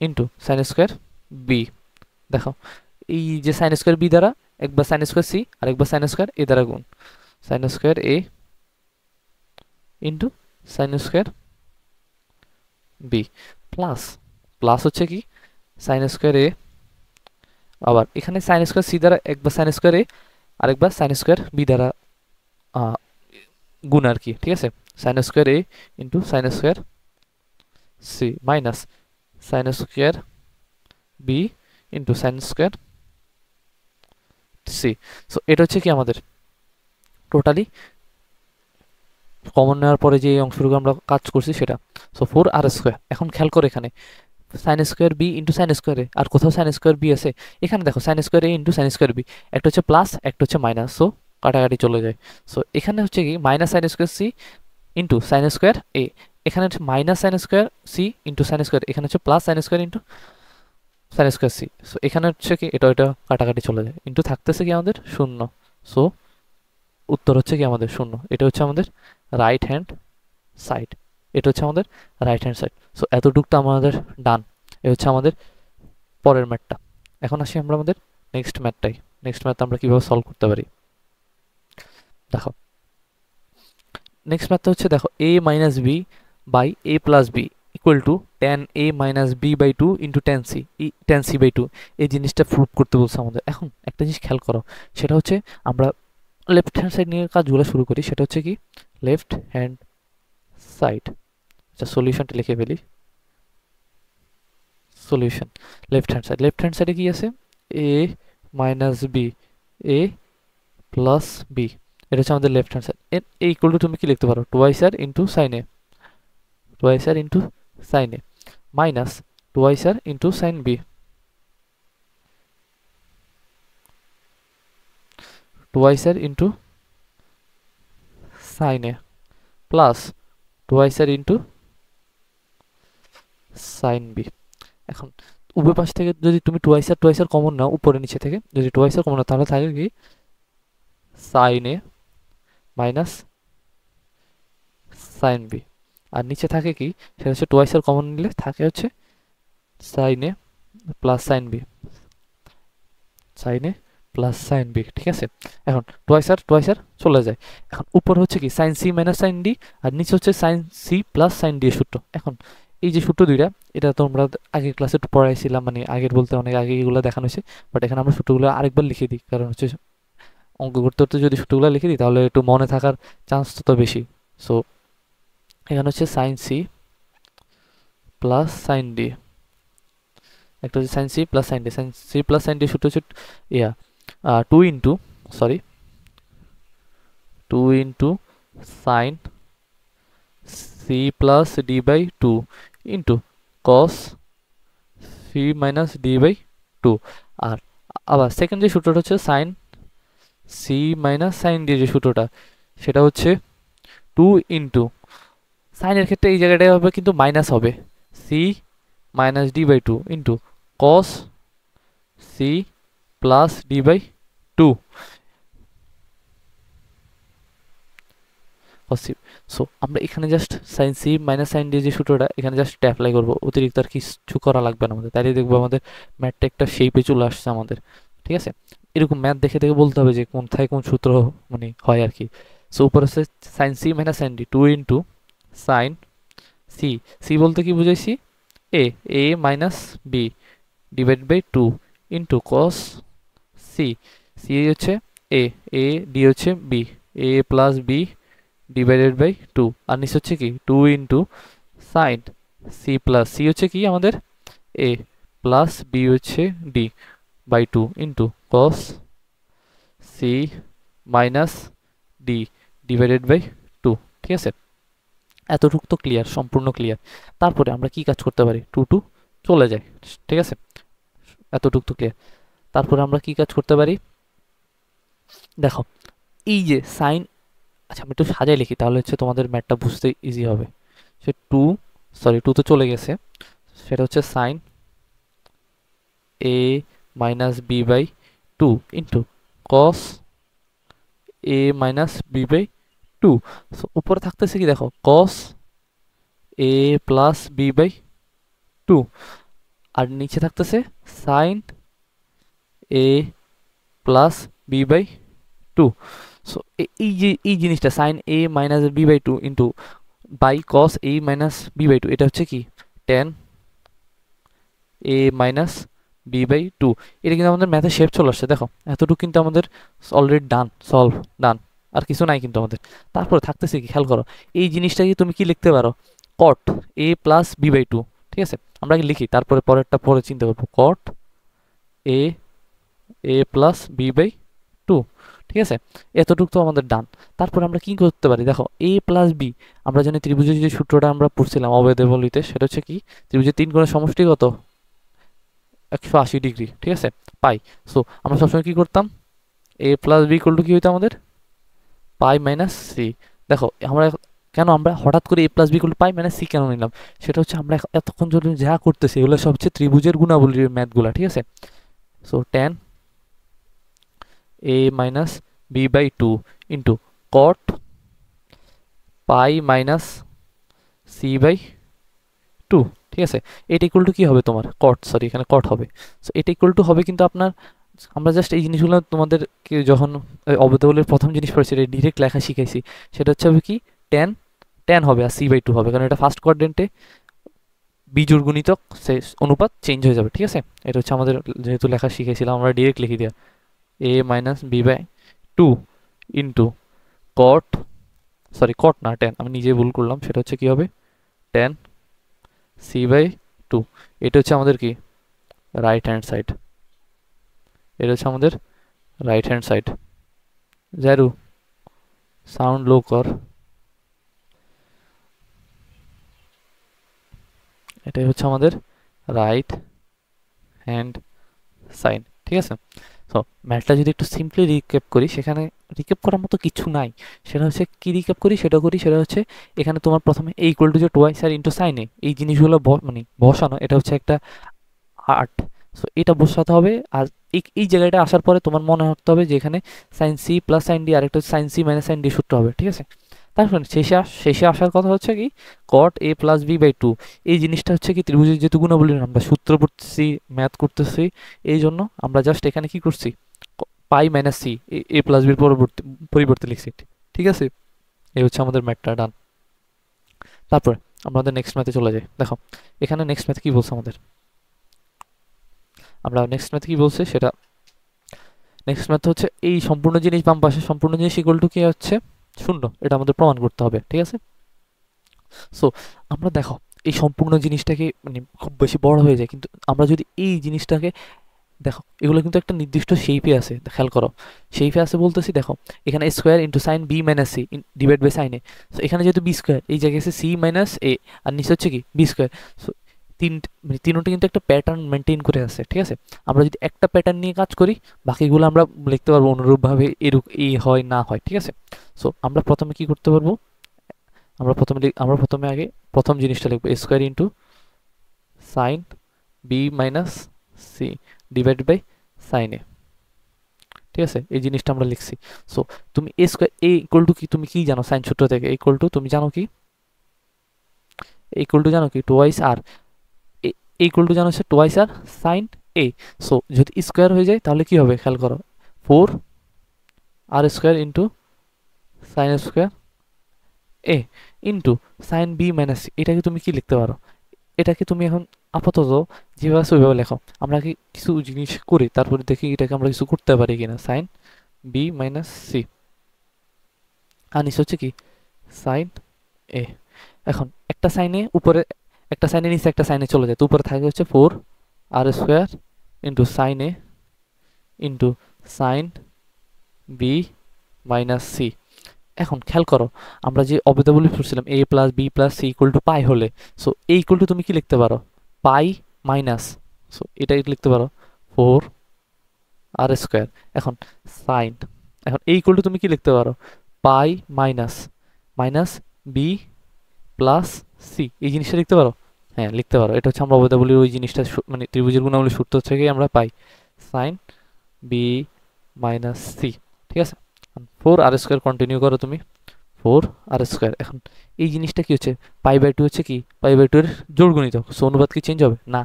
into sine square B. দেখো এই যে সাইন স্কোয়ার বি দ্বারা একবার সাইন স্কোয়ার সি আর একবার সাইন স্কোয়ার এ দ্বারা গুণ, সাইন স্কোয়ার এ into sine square B plus হচ্ছে কি সাইন স্কোয়ার এ, আবার এখানে সাইন স্কোয়ার সি দ্বারা একবার সাইন স্কোয়ার এ আর একবার সাইন স্কোয়ার বি দ্বারা গুণ আর কি, ঠিক আছে, সাইন স্কোয়ার এ into sine square C minus sine square B into sine square C. So এটা হচ্ছে কি আমাদের টোটালি কমন নেওয়ার পরে যে অংশটুকু আমরা কাজ করছি সেটা। সো ফোর আর স্কোয়ার, এখন খেয়াল করে এখানে sine square B into sine square A, আর কোথাও সাইন স্কোয়ার বি আছে? এখানে দেখো সাইন স্কোয়ার এ ইন্টু সাইন স্কোয়ার বি, একটা হচ্ছে প্লাস একটা হচ্ছে মাইনাস, সো কাটাকাটি চলে যায়। সো এখানে হচ্ছে কি minus sine square C into sine square A, এখানে হচ্ছে minus sine square C into sine square, এখানে হচ্ছে plus sine square into sine square C. So এখানে হচ্ছে কি এটা কাটাকাটি চলে যায়, ইন্টু থাকতেছে কি আমাদের শূন্য। সো উত্তর হচ্ছে কি আমাদের শূন্য। এটা হচ্ছে আমাদের রাইট হ্যান্ড সাইড, এটা হচ্ছে আমাদের রাইট হ্যান্ড সাইড। সো এতটুকু তো আমাদের ডান। এ হচ্ছে আমাদের পরের ম্যাথটা। এখন আসি আমরা আমাদের নেক্সট ম্যাথটাই। নেক্সট ম্যাথ আমরা কীভাবে সলভ করতে পারি দেখো। নেক্সট ম্যাথটা হচ্ছে দেখো a minus B by a plus B equal to tan a minus B by two into tan c by two, এই জিনিসটা প্রুভ করতে বলছে আমাদের। এখন একটা জিনিস খেয়াল করো, সেটা হচ্ছে আমরা লেফট হ্যান্ড সাইড নিয়ে কাজগুলো শুরু করি। সেটা হচ্ছে কি লেফট হ্যান্ড সাইড, আচ্ছা সলিউশনটা লিখে ফেলি। সলিউশন লেফট হ্যান্ড সাইডে কি আছে a minus b, a plus b, এটা হচ্ছে আমাদের লেফট হ্যান্ড সাইড। এই ইকুয়াল টু তুমি কি লিখতে পারো twice R into sine a, twice R into sine A minus twice R into sine b, twice R into sine A plus twice R into sine B. এখন উভয় পাশ থেকে যদি তুমি টুয়াইস আর কমন নাও, উপরে নিচে থেকে যদি টুয়াইস আর কমন নাও, তাহলে থাকে কি সাইন এ মাইনাস সাইন বি, আর নিচে থাকে কি সেটা হচ্ছে টুয়াইস আর কমন নিলে থাকে হচ্ছে সাইন এ প্লাস সাইন বি, সাইন এ প্লাস সাইন বি। ঠিক আছে, এখন টুয়াইস আর চলে যায়। এখন উপর হচ্ছে কি sine C minus sine D, আর নিচে হচ্ছে sine C plus sine D এর সূত্র। এখন এই যে সূত্র দুইটা, এটা তোমরা আগের ক্লাসে একটু পড়াইছিলাম, মানে আগের বলতে অনেক আগে এগুলো দেখানো হয়েছে, বাট এখানে আমরা সূত্রগুলো আরেকবার লিখে দিই, কারণ হচ্ছে অঙ্ক করতে করতে যদি সূত্রগুলো লিখে দিই তাহলে একটু মনে থাকার চান্স তো বেশি। সো এখানে হচ্ছে sine C plus sine D, একটা হচ্ছে sine C plus sine D, sine C plus sine D সূত্র হচ্ছে ইয়া two into sine C plus D by two into cos C minus D by two. আর আবার সেকেন্ড যে সূত্রটা হচ্ছে sine C minus sine D, যে সূত্রটা সেটা হচ্ছে টু ইন্টু সাইনের ক্ষেত্রে এই জায়গাটায় হবে কিন্তু মাইনাস হবে, c minus D by two into cos c plus D by two. So আমরা এখানে just sine C minus sine D যে সূত্রটা এখানে জাস্ট অ্যাপ্লাই করবো, অতিরিক্ত আর কিছু করা লাগবে না আমাদের। তাইলে দেখবো আমাদের ম্যাথটা একটা শেপে চলে আসছে আমাদের। ঠিক আছে, এরকম ম্যাথ দেখে দেখে বলতে হবে যে কোনথায় কোন সূত্র মানে হয় আর কি। সো উপর হচ্ছে sine C minus sine D two into sine C, C বলতে কি বুঝাইছি A minus B divide by two into cos C, C হচ্ছে এ ডি হচ্ছে B, A plus B divided by two, আর নিচে হচ্ছে কি two into sine C plus C হচ্ছে কি আমাদের এ প্লাস বি হচ্ছে D by two into cos C minus D divided by two. ঠিক আছে, এতটুকু তো ক্লিয়ার, সম্পূর্ণ ক্লিয়ার। তারপরে আমরা কি কাজ করতে পারি, টু টু চলে যায়। ঠিক আছে, এতটুকু তো ক্লিয়ার। তারপরে আমরা কি কাজ করতে পারি দেখো, এই যে সাইন, আচ্ছা আমি একটু সাজাই লিখি তাহলে হচ্ছে তোমাদের ম্যাথটা বুঝতে ইজি হবে। সে টু তো চলে গেছে, সেটা হচ্ছে sine A minus B by two into cos a minus B by two. উপরে থাকতেছে কি দেখো cos A plus b by two, আর নিচে থাকতেছে sine A plus b by two. So এই যে এই জিনিসটা sine A minus B by two into by cos a minus B by two, এটা হচ্ছে কি tan a minus B by two. এটা কিন্তু আমাদের ম্যাথের শেপ চলে আসছে দেখো, এতটুকু কিন্তু আমাদের অলরেডি ডান, আর কিছু নাই কিন্তু আমাদের। তারপরে থাকতেছে কি খেয়াল করো, এই জিনিসটাকে তুমি কি লিখতে পারো কট এ প্লাস বি বাই টু। ঠিক আছে, আমরা কি লিখি তারপরে পরেরটা পরে চিন্তা করবো, কট এ প্লাস বি বাই টু। ঠিক আছে, এতটুকু তো আমাদের ডান। তারপর আমরা কি করতে পারি দেখো, এ প্লাস বি, আমরা জানি ত্রিভুজের যে সূত্রটা আমরা পড়ছিলাম অবেদেবলিতে, সেটা হচ্ছে কি ত্রিভুজের তিন কোণের সমষ্টি কত, 180 ডিগ্রি, ঠিক আছে, পাই। সো আমরা সবসময় কি করতাম, এ প্লাস বি ইকুয়াল টু কি হইতো আমাদের, পাই মাইনাস সি। দেখো আমরা কেন আমরা হঠাৎ করে A plus B equal to pi minus C কেন নিলাম, সেটা হচ্ছে আমরা এতক্ষণ ধরে যা করতেছি এগুলো সব হচ্ছে ত্রিভুজের গুণাবলীর ম্যাথগুলা, ঠিক আছে। So tan a minus B by two into cot pi minus C by two, ঠিক আছে। এটা ইকুয়াল টু কি হবে তোমার কট, সরি এখানে কট হবে। সো এটা ইকুয়াল টু হবে কিন্তু আপনার, আমরা জাস্ট এই জিনিসগুলো তোমাদেরকে যখন অবদাবলের প্রথম জিনিস পড়েছি এটা ডিরেক্ট লেখা শিখাইছি, সেটা হচ্ছে হবে কি ট্যান, ট্যান হবে আর সি বাই টু হবে, কারণ এটা ফার্স্ট কোয়াড্রেন্টে বিজোড় গুণিতক সে অনুপাত চেঞ্জ হয়ে যাবে, ঠিক আছে। এটা হচ্ছে আমাদের যেহেতু লেখা শিখেছিলাম আমরা ডিরেক্ট লিখে দেওয়া, A minus B by two into cot, sorry cot না ট্যান, আমি নিজে ভুল করলাম, সেটা হচ্ছে কি হবে ট্যান সি বাই টু। এটা হচ্ছে আমাদের কি রাইট হ্যান্ড সাইড, এটা হচ্ছে আমাদের রাইট হ্যান্ড সাইড। জারু সাউন্ড লো কর, এটাই হচ্ছে আমাদের রাইট হ্যান্ড সাইড, ঠিক আছে। সো ম্যাথটা যদি একটু সিম্পলি রিক্যাপ করি, সেখানে রিক্যাপ করার মতো কিছু নাই, সেটা হচ্ছে কি রিক্যাপ করি সেটা করি, সেটা হচ্ছে এখানে তোমার প্রথমে এই ইকুয়াল টু যে টোয়াইস আর ইন্টু সাইনে এই জিনিসগুলো মানে বসানো, এটা হচ্ছে একটা আর্ট। সো এটা বসাতে হবে, আর এই জায়গাটা আসার পরে তোমার মনে রাখতে হবে যে এখানে sine C plus sine D আর একটা sine C minus sine D সূত্র হবে, ঠিক আছে। তারপর শেষে আসার কথা হচ্ছে কি কট এ প্লাস বি বাই টু, এই জিনিসটা হচ্ছে কি ত্রিভুজের যেহেতু গুণাবলী আমরা সূত্র পড়তেছি ম্যাথ করতেছি, এই জন্য আমরা জাস্ট এখানে কি করছি পাই মাইনাস সি এ প্লাস বির পরিবর্তে লিখছি, ঠিক আছে। এই হচ্ছে আমাদের ম্যাথটা ডান। তারপর আমাদের নেক্সট ম্যাথে চলে যাই। দেখো এখানে নেক্সট ম্যাথ কি বলছে আমাদের, আমরা নেক্সট ম্যাথ কি বলছে সেটা, নেক্সট ম্যাথ হচ্ছে এই সম্পূর্ণ জিনিস বাম পাশে সম্পূর্ণ জিনিস ইকুয়াল টু কি হচ্ছে শূন্য, এটা আমাদের প্রমাণ করতে হবে, ঠিক আছে। সো আমরা দেখো এই সম্পূর্ণ জিনিসটাকে মানে খুব বেশি বড় হয়ে যায়, কিন্তু আমরা যদি এই জিনিসটাকে দেখো, এগুলো কিন্তু একটা নির্দিষ্ট শেপে আছে, খেয়াল করো শেপে আছে বলতেছি, দেখো এখানে square into sine B minus C divide by sine A. So এখানে যেহেতু বি স্কোয়ার, এই জায়গায় আছে সি মাইনাস এ, আর নিচে হচ্ছে কি বি স্কোয়ার। সো মানে তিনটা কিন্তু একটা প্যাটার্ন মেনটেন করে আছে, ঠিক আছে। আমরা যদি একটা প্যাটার্ন নিয়ে কাজ করি, বাকিগুলো আমরা লিখতে পারবো অনুরূপভাবে, এই হয় না হয়, ঠিক আছে। সো আমরা প্রথমে কি করতে পারবো, আমরা প্রথমে আগে প্রথম জিনিসটা লিখবো square into sine B minus C divide by sine A, ঠিক আছে। এই জিনিসটা আমরা লিখছি। সো তুমি A square A equal to কি, তুমি কি জানো সাইন সূত্র থেকে ইকুয়াল টু তুমি জানো কি, ইকুয়াল টু জানো কি টোয়াইস আর, ইকুয়াল টু জানো হচ্ছে টোয়াইস আর সাইন এ। সো যদি স্কোয়ার হয়ে যায় তাহলে কি হবে খেয়াল করো, 4 আর স্কোয়ার ইন্টু সাইন স্কোয়ার এ into sine B minus C. এটাকে তুমি কি লিখতে পারো, এটাকে তুমি এখন আপাতত যেভাবে আছে ওইভাবে লেখো, আমরা কি কিছু জিনিস করি তারপরে দেখি এটাকে আমরা কিছু করতে পারি কিনা, সাইন বি মাইনাস সি আর নিচে হচ্ছে কি সাইন এ। এখন একটা সাইনে উপরে, একটা সাইনে নিচে একটা সাইনে চলে যায়, তো উপরে থাকে হচ্ছে 4 আর square into sine A into sine B minus C. এখন খেয়াল করো আমরা যে অবেদাবলী পড়ছিলাম A plus B plus C equal to pi হলে, সো এ ইকুয়াল টু তুমি কি লিখতে পারো পাই মাইনাস, সো এটা লিখতে পারো 4 আর স্কোয়ার। এখন সাইন, এখন এ ইকুয়াল টু তুমি কি লিখতে পারো pi minus minus B plus C, এই জিনিসটা লিখতে পারো, হ্যাঁ লিখতে পারো। এটা হচ্ছে আমরা অবেদাবলীর ওই জিনিসটা মানে ত্রিভুজের গুণাবলীর সূত্র থেকে আমরা পাই সাইন বি মাইনাস সি, ঠিক আছে। 4 আর স্কোয়ার কন্টিনিউ করো তুমি, 4 আর স্কোয়ার। এখন এই জিনিসটা কি হচ্ছে পাই বাই টু হচ্ছে কি পাই বাই টু এর জোড় গুণিতক, সো অনুপাত কি চেঞ্জ হবে না,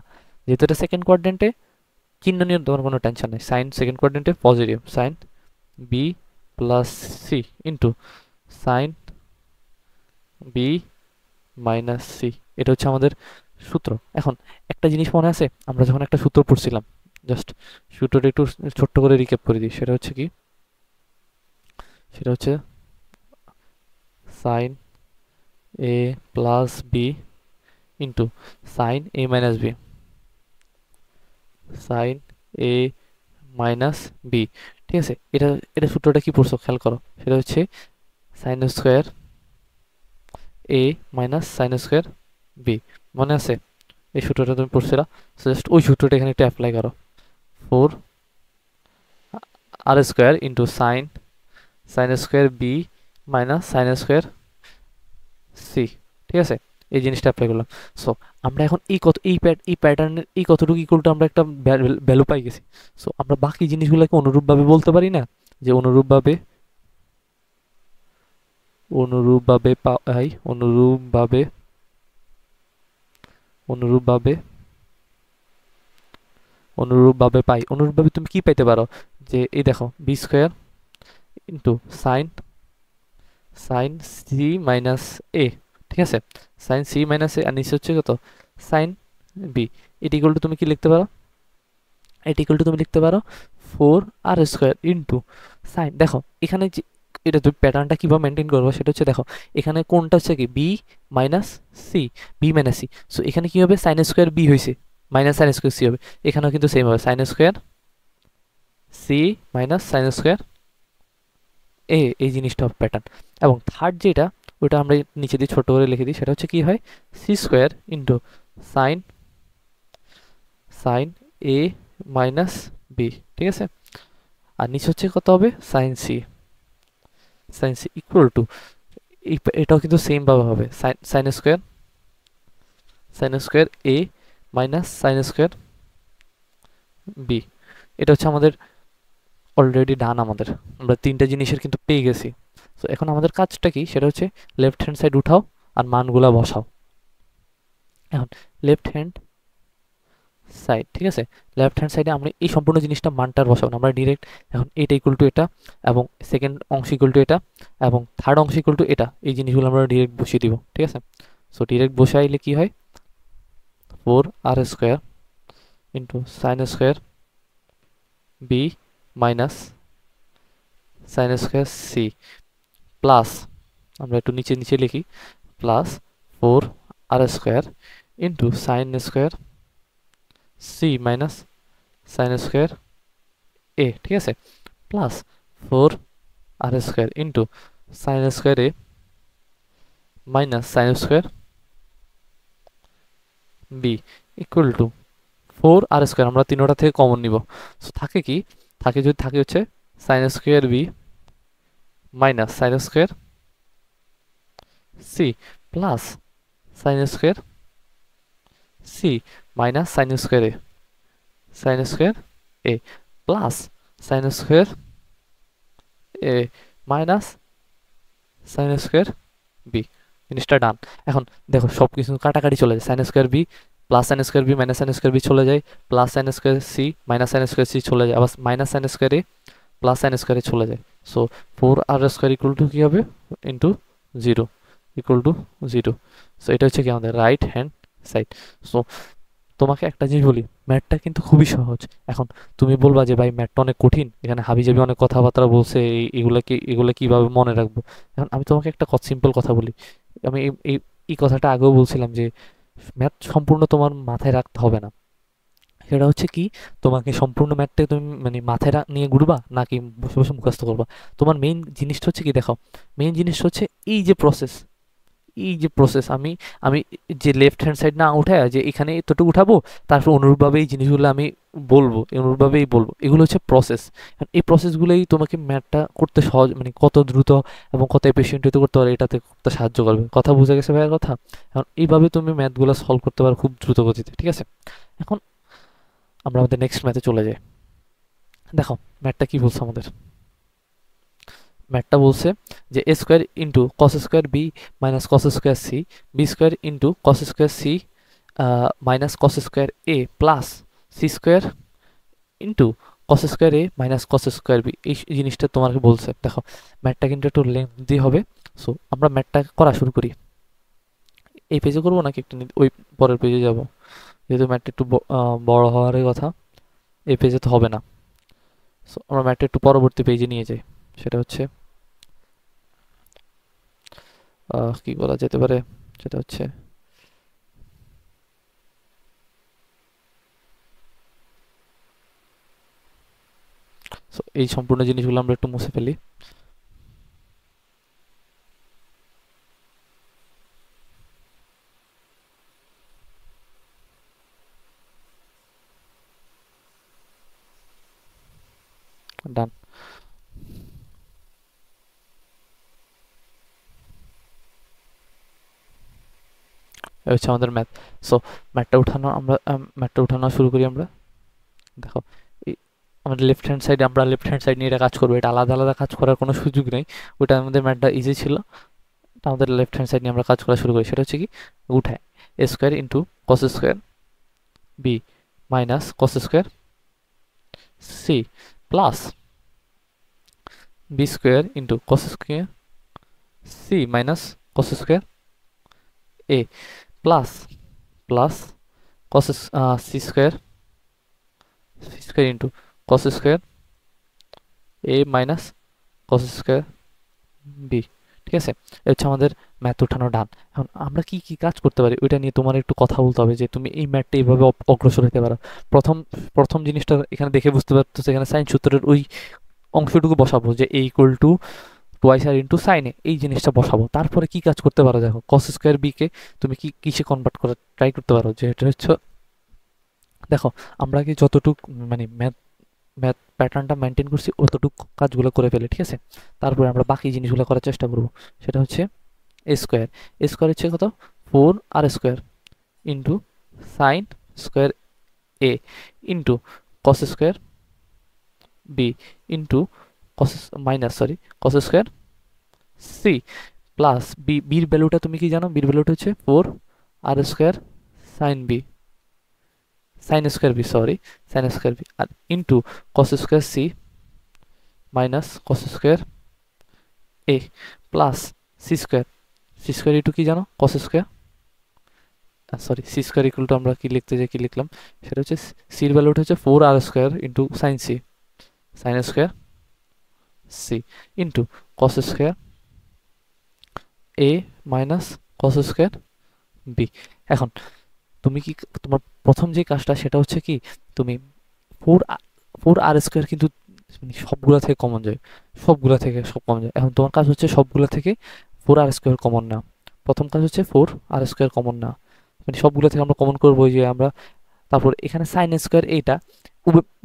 যেহেতু এটা সেকেন্ড কোয়াড্রেন্টে চিহ্ন নিয়ে তোমার কোনো টেনশন নেই, সাইন সেকেন্ড কোয়াড্রেন্টে positive sine B plus C into sine B minus C, এটা হচ্ছে আমাদের সূত্র। এখন একটা জিনিস মনে আছে, আমরা যখন একটা সূত্র পড়ছিলাম, জাস্ট সূত্রটা একটু ছোট্ট করে রিক্যাপ করে দিই, সেটা হচ্ছে কি, সেটা হচ্ছে সাইন এ প্লাস বি ইন্টু সাইন এ মাইনাস বি, সাইন এ মাইনাস বি, ঠিক আছে, এটা এটা সূত্রটা কি পড়ছো খেয়াল করো, সেটা হচ্ছে সাইন স্কোয়ার এ মাইনাস সাইন স্কোয়ার বি, মনে আছে এই সূত্রটা তুমি পড়ছিলা? জাস্ট ওই সূত্রটা এখানে একটু অ্যাপ্লাই করো, 4 r² into sine sine square B minus sine square c. ঠিক আছে, এই জিনিসটা অ্যাপ্লাই করলাম। সো আমরা এখন এই প্যাটার্নের এই কতটুকু ইকুয়াল টু আমরা একটা ভ্যালু পাই গেছি। সো আমরা বাকি জিনিসগুলোকে অনুরূপভাবে বলতে পারি না, যে অনুরূপভাবে পাই, অনুরূপভাবে তুমি কি পাইতে পারো, যে এই দেখো b² into sine C minus A. ঠিক আছে, সাইন সি মাইনাস এ, আর নিচে হচ্ছে কত সাইন বি। এটি ইকুয়াল টু তুমি কি লিখতে পারো, এটি ইকুয়াল টু তুমি লিখতে পারো 4r² ইন্টু সাইন। দেখো এখানে যে এটা তুমি প্যাটার্নটা কীভাবে মেনটেন করবো সেটা হচ্ছে, দেখো এখানে কোনটা হচ্ছে কি B minus C, B minus C. So এখানে কি হবে, সাইন স্কোয়ার বি হয়েছে মাইনাস সাইন স্কোয়ার সি হবে, এখানেও কিন্তু সেম হবে, sine square C minus sine square A, এই জিনিসটা প্যাটার্ন। এবং থার্ড যেটা, ওটা আমরা নিচে দিয়ে ছোট করে লিখে দিই, সেটা হচ্ছে কি হয় c² ইন্টু সাইন সাইন এ মাইনাস বি। ঠিক আছে, আর নিচে হচ্ছে কত হবে সাইন সি ইকুয়াল টু, এটাও কিন্তু সেম ভাবে হবে সাইন স্কোয়ার এ মাইনাস সাইন স্কোয়ার বি। এটা হচ্ছে আমাদের অলরেডি ডান, আমরা তিনটা জিনিসের কিন্তু পেয়ে গেছি। তো এখন আমাদের কাজটা কি, সেটা হচ্ছে লেফট হ্যান্ড সাইড উঠাও আর মানগুলা বসাও। এখন লেফট হ্যান্ড সাইড, ঠিক আছে, লেফট হ্যান্ড সাইডে আমরা এই সম্পূর্ণ জিনিসটা মানটার বসাবো না, আমরা ডিরেক্ট এখন এটা ইকুয়াল টু এটা, এবং সেকেন্ড অংশ ইকুয়াল টু এটা, এবং থার্ড অংশ ইকুয়াল টু এটা, এই জিনিসগুলো আমরা ডিরেক্ট বসিয়ে দিব। ঠিক আছে, সো ডিরেক্ট বসাইলে কি হয় 4r² into sine square B minus sine square C plus, আমরা একটু নিচে নিচে লিখি, plus 4r² into sine square C minus sine square A. ঠিক আছে, plus 4r² into sine square A minus sine square B equal to 4r²। আমরা তিনোটা থেকে কমন নিব, সো থাকে কি, যদি থাকে হচ্ছে sine square B minus sine square C plus sine square C minus sine square এ প্লাস সাইন স্কোয়ার এ মাইনাস সাইন স্কোয়ার বি। জিনিসটা ডান। এখন দেখো সব কিছু কাটাকাটি চলে যায়, sine square B plus sine square B minus sine square B চলে যায়, plus sine square C minus sine square C চলে যায়, আবার minus sine square A plus sine square A চলে যায়। সো 4r² ইকুয়াল টু কি হবে ইন্টু 0 ইকুয়াল টু 0। সো এটা হচ্ছে কি আমাদের রাইট হ্যান্ড সাইড। সো তোমাকে একটা জিনিস বলি, ম্যাথটা কিন্তু খুবই সহজ। এখন তুমি বলবা যে ভাই ম্যাথটা অনেক কঠিন, এখানে হাবিজাবি অনেক কথাবার্তা বলছে, এগুলা কিভাবে মনে রাখবো। এখন আমি তোমাকে একটা সিম্পল কথা বলি, আমি এই কথাটা আগেও বলছিলাম যে ম্যাথ সম্পূর্ণ তোমার মাথায় রাখতে হবে না। সেটা হচ্ছে কি, তোমাকে সম্পূর্ণ ম্যাথটা তুমি মানে মাথায় নিয়ে ঘুরবা নাকি বসে বসে মুখস্থ করবা। তোমার মেইন জিনিসটা হচ্ছে কি, দেখো মেইন জিনিসটা হচ্ছে এই যে প্রসেস আমি আমি যে লেফট হ্যান্ড সাইড না উঠায় যে এখানে এতটুকু উঠাবো, তারপর অনুরূপভাবে এই জিনিসগুলো আমি অনুরূপভাবেই বলবো, এগুলো হচ্ছে প্রসেস। এই প্রসেসগুলোই তোমাকে ম্যাথটা করতে সহজ, মানে কত দ্রুত এবং কত এফিসিয়েন্ট করতে পারে এটাতে করতে সাহায্য করবে। কথা বুঝে গেছে ভাইয়ের কথা? এখন এইভাবে তুমি ম্যাথগুলো সলভ করতে পারো খুব দ্রুত গতিতে। ঠিক আছে, এখন আমরা আমাদের নেক্সট ম্যাথে চলে যাই। দেখো ম্যাথটা কি বলছে আমাদের, ম্যাথটা বলছে যে a² into cos square B minus cos square C, b² into cos square C minus cos square এ plus c² into cos square এ মাইনাস কস স্কোয়ার বি। এই জিনিসটা তোমাকে বলছে। দেখো ম্যাথটা কিন্তু একটু লেন্থি হবে, সো আমরা ম্যাথটা করা শুরু করি। এই পেজে করবো নাকি একটু ওই পরের পেজে যাব, যেহেতু ম্যাথটা একটু বড় হওয়ারই কথা, এই পেজে তো হবে না। সো আমরা ম্যাথটা একটু পরবর্তী পেজে নিয়ে যাই, সেটা হচ্ছে কি বলা যেতে পারে, সেটা হচ্ছে এই সম্পূর্ণ জিনিসগুলো আমরা একটু মুছে ফেলি। ডান। হচ্ছে আমাদের ম্যাথ। সো ম্যাথটা উঠানো শুরু করি আমরা। দেখো এই আমাদের লেফট হ্যান্ড সাইড নিয়ে এটা কাজ করবো, এটা আলাদা আলাদা কাজ করার কোনো সুযোগ নেই। ওইটা আমাদের ম্যাথটা ইজি ছিল। আমাদের লেফট হ্যান্ড সাইড নিয়ে আমরা কাজ করা শুরু করি, সেটা হচ্ছে কি উঠায় A square into cos square B minus cos square C plus B square into cos square C minus cos square A plus plus cos C square into cos square A minus cos square B. ঠিক আছে, এটা হচ্ছে আমাদের ম্যাথ উঠানো ডান। এখন আমরা কি কি কাজ করতে পারি ওইটা নিয়ে তোমার একটু কথা বলতে হবে, যে তুমি এই ম্যাথটা এইভাবে অগ্রসর হতে পারো। প্রথম প্রথম জিনিসটা এখানে দেখে বুঝতে পারতো, এখানে সাইন সূত্রের ওই অংশটুকু বসাবো, যে A equal to twice R into সাইনে, এই জিনিসটা বসাবো। তারপরে কি কাজ করতে পারো, দেখো কস স্কোয়ার বি কে তুমি কি কিসে কনভার্ট করে ট্রাই করতে পারো, যে এটা হচ্ছে দেখো আমরা কি যতটুক মানে ম্যাথ ম্যাথ প্যাটার্নটা মেনটেন করছি অতটুকু কাজগুলো করে ফেলে। ঠিক আছে, তারপরে আমরা বাকি জিনিসগুলো করার চেষ্টা করব। সেটা হচ্ছে এ স্কোয়ার হচ্ছে কত 4r² ইন্টু সাইন স্কোয়ার এ into cos square B into cos minus cos square C plus বির ভ্যালুটা তুমি কি জানো, বির ভ্যালুটা হচ্ছে 4r² sine B sine square B আর into cos square C minus cos square এ প্লাস সি স্কোয়ার ইন্টু কি জানো cos square C square equal to আমরা কি লিখতে যাই, কি লিখলাম, সেটা হচ্ছে সির ভ্যালুটা হচ্ছে 4r² into sine square C into cos square এ মাইনাস কস স্কোয়ার বি। এখন তুমি কি তোমার প্রথম যে কাজটা সেটা হচ্ছে কি তুমি ফোর ফোর আর স্কোয়ার কিন্তু মানে সবগুলা থেকে কমন যায়, সব কমন যায়। এখন তোমার কাজ হচ্ছে সবগুলা থেকে 4r² কমন না। প্রথম কাজ হচ্ছে 4r² কমন না, মানে সবগুলো থেকে আমরা কমন করবো, যে আমরা তারপর এখানে সাইন স্কোয়ার এইটা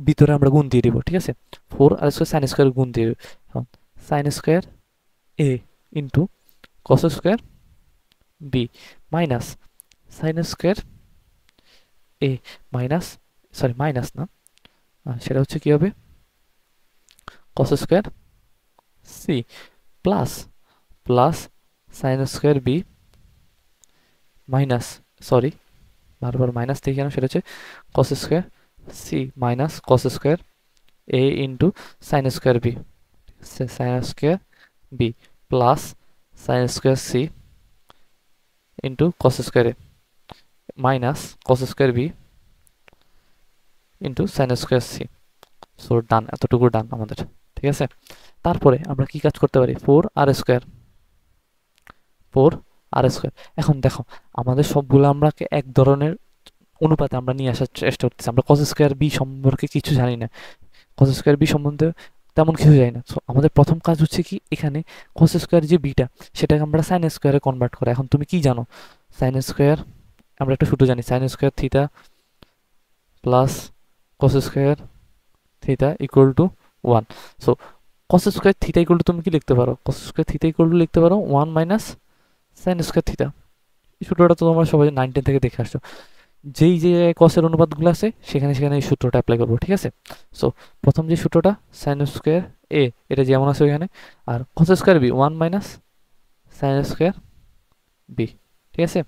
ভিতরে আমরা গুণ দিয়ে দিব। ঠিক আছে, 4r² সাইন স্কোয়ার গুণ দিয়ে দিব। এখন সাইন স্কোয়ার এ into cos square B minus sine square এ মাইনাস মাইনাস না, সেটা হচ্ছে কি হবে cos square C plus plus sine square B minus বারবার মাইনাস থেকে কেন, সেটা হচ্ছে cos square C minus cos square এ into sine square B plus sine square C into cos square এ minus cos square B into sine square C. So done, এতটুকু ডান আমাদের। ঠিক আছে, তারপরে আমরা কি কাজ করতে পারি, 4r²। এখন দেখো আমাদের সবগুলো আমরা এক ধরনের অনুপাতে আমরা নিয়ে আসার চেষ্টা করতেছি। আমরা কস স্কোয়ার বি সম্পর্কে কিছু জানি না, কস স্কোয়ার বি সম্বন্ধে তেমন কিছু জানি না। সো আমাদের প্রথম কাজ হচ্ছে কি এখানে কস স্কোয়ার যে বিটা সেটাকে আমরা সাইন স্কোয়ারে কনভার্ট করা। এখন তুমি কি জানো, সাইন স্কোয়ার আমরা একটা সূত্র জানি, sine square theta plus cos square theta equal to 1। So cos square theta equal to তুমি কি লিখতে পারো, cos square theta equal to লিখতে পারো 1 মাইনাস সাইন স্কোয়ার থিটা। এই সূত্রটা তো তোমরা সবাই 9-10 থেকে দেখে আসছো। যেই যে কসের অনুপাতগুলো আছে সেখানে সেখানে এই সূত্রটা অ্যাপ্লাই করবো। ঠিক আছে, সো প্রথম যে সূত্রটা সাইন স্কোয়ার এ, এটা যেমন আছে ওইখানে, আর cos square B 1 minus sine square B. ঠিক আছে,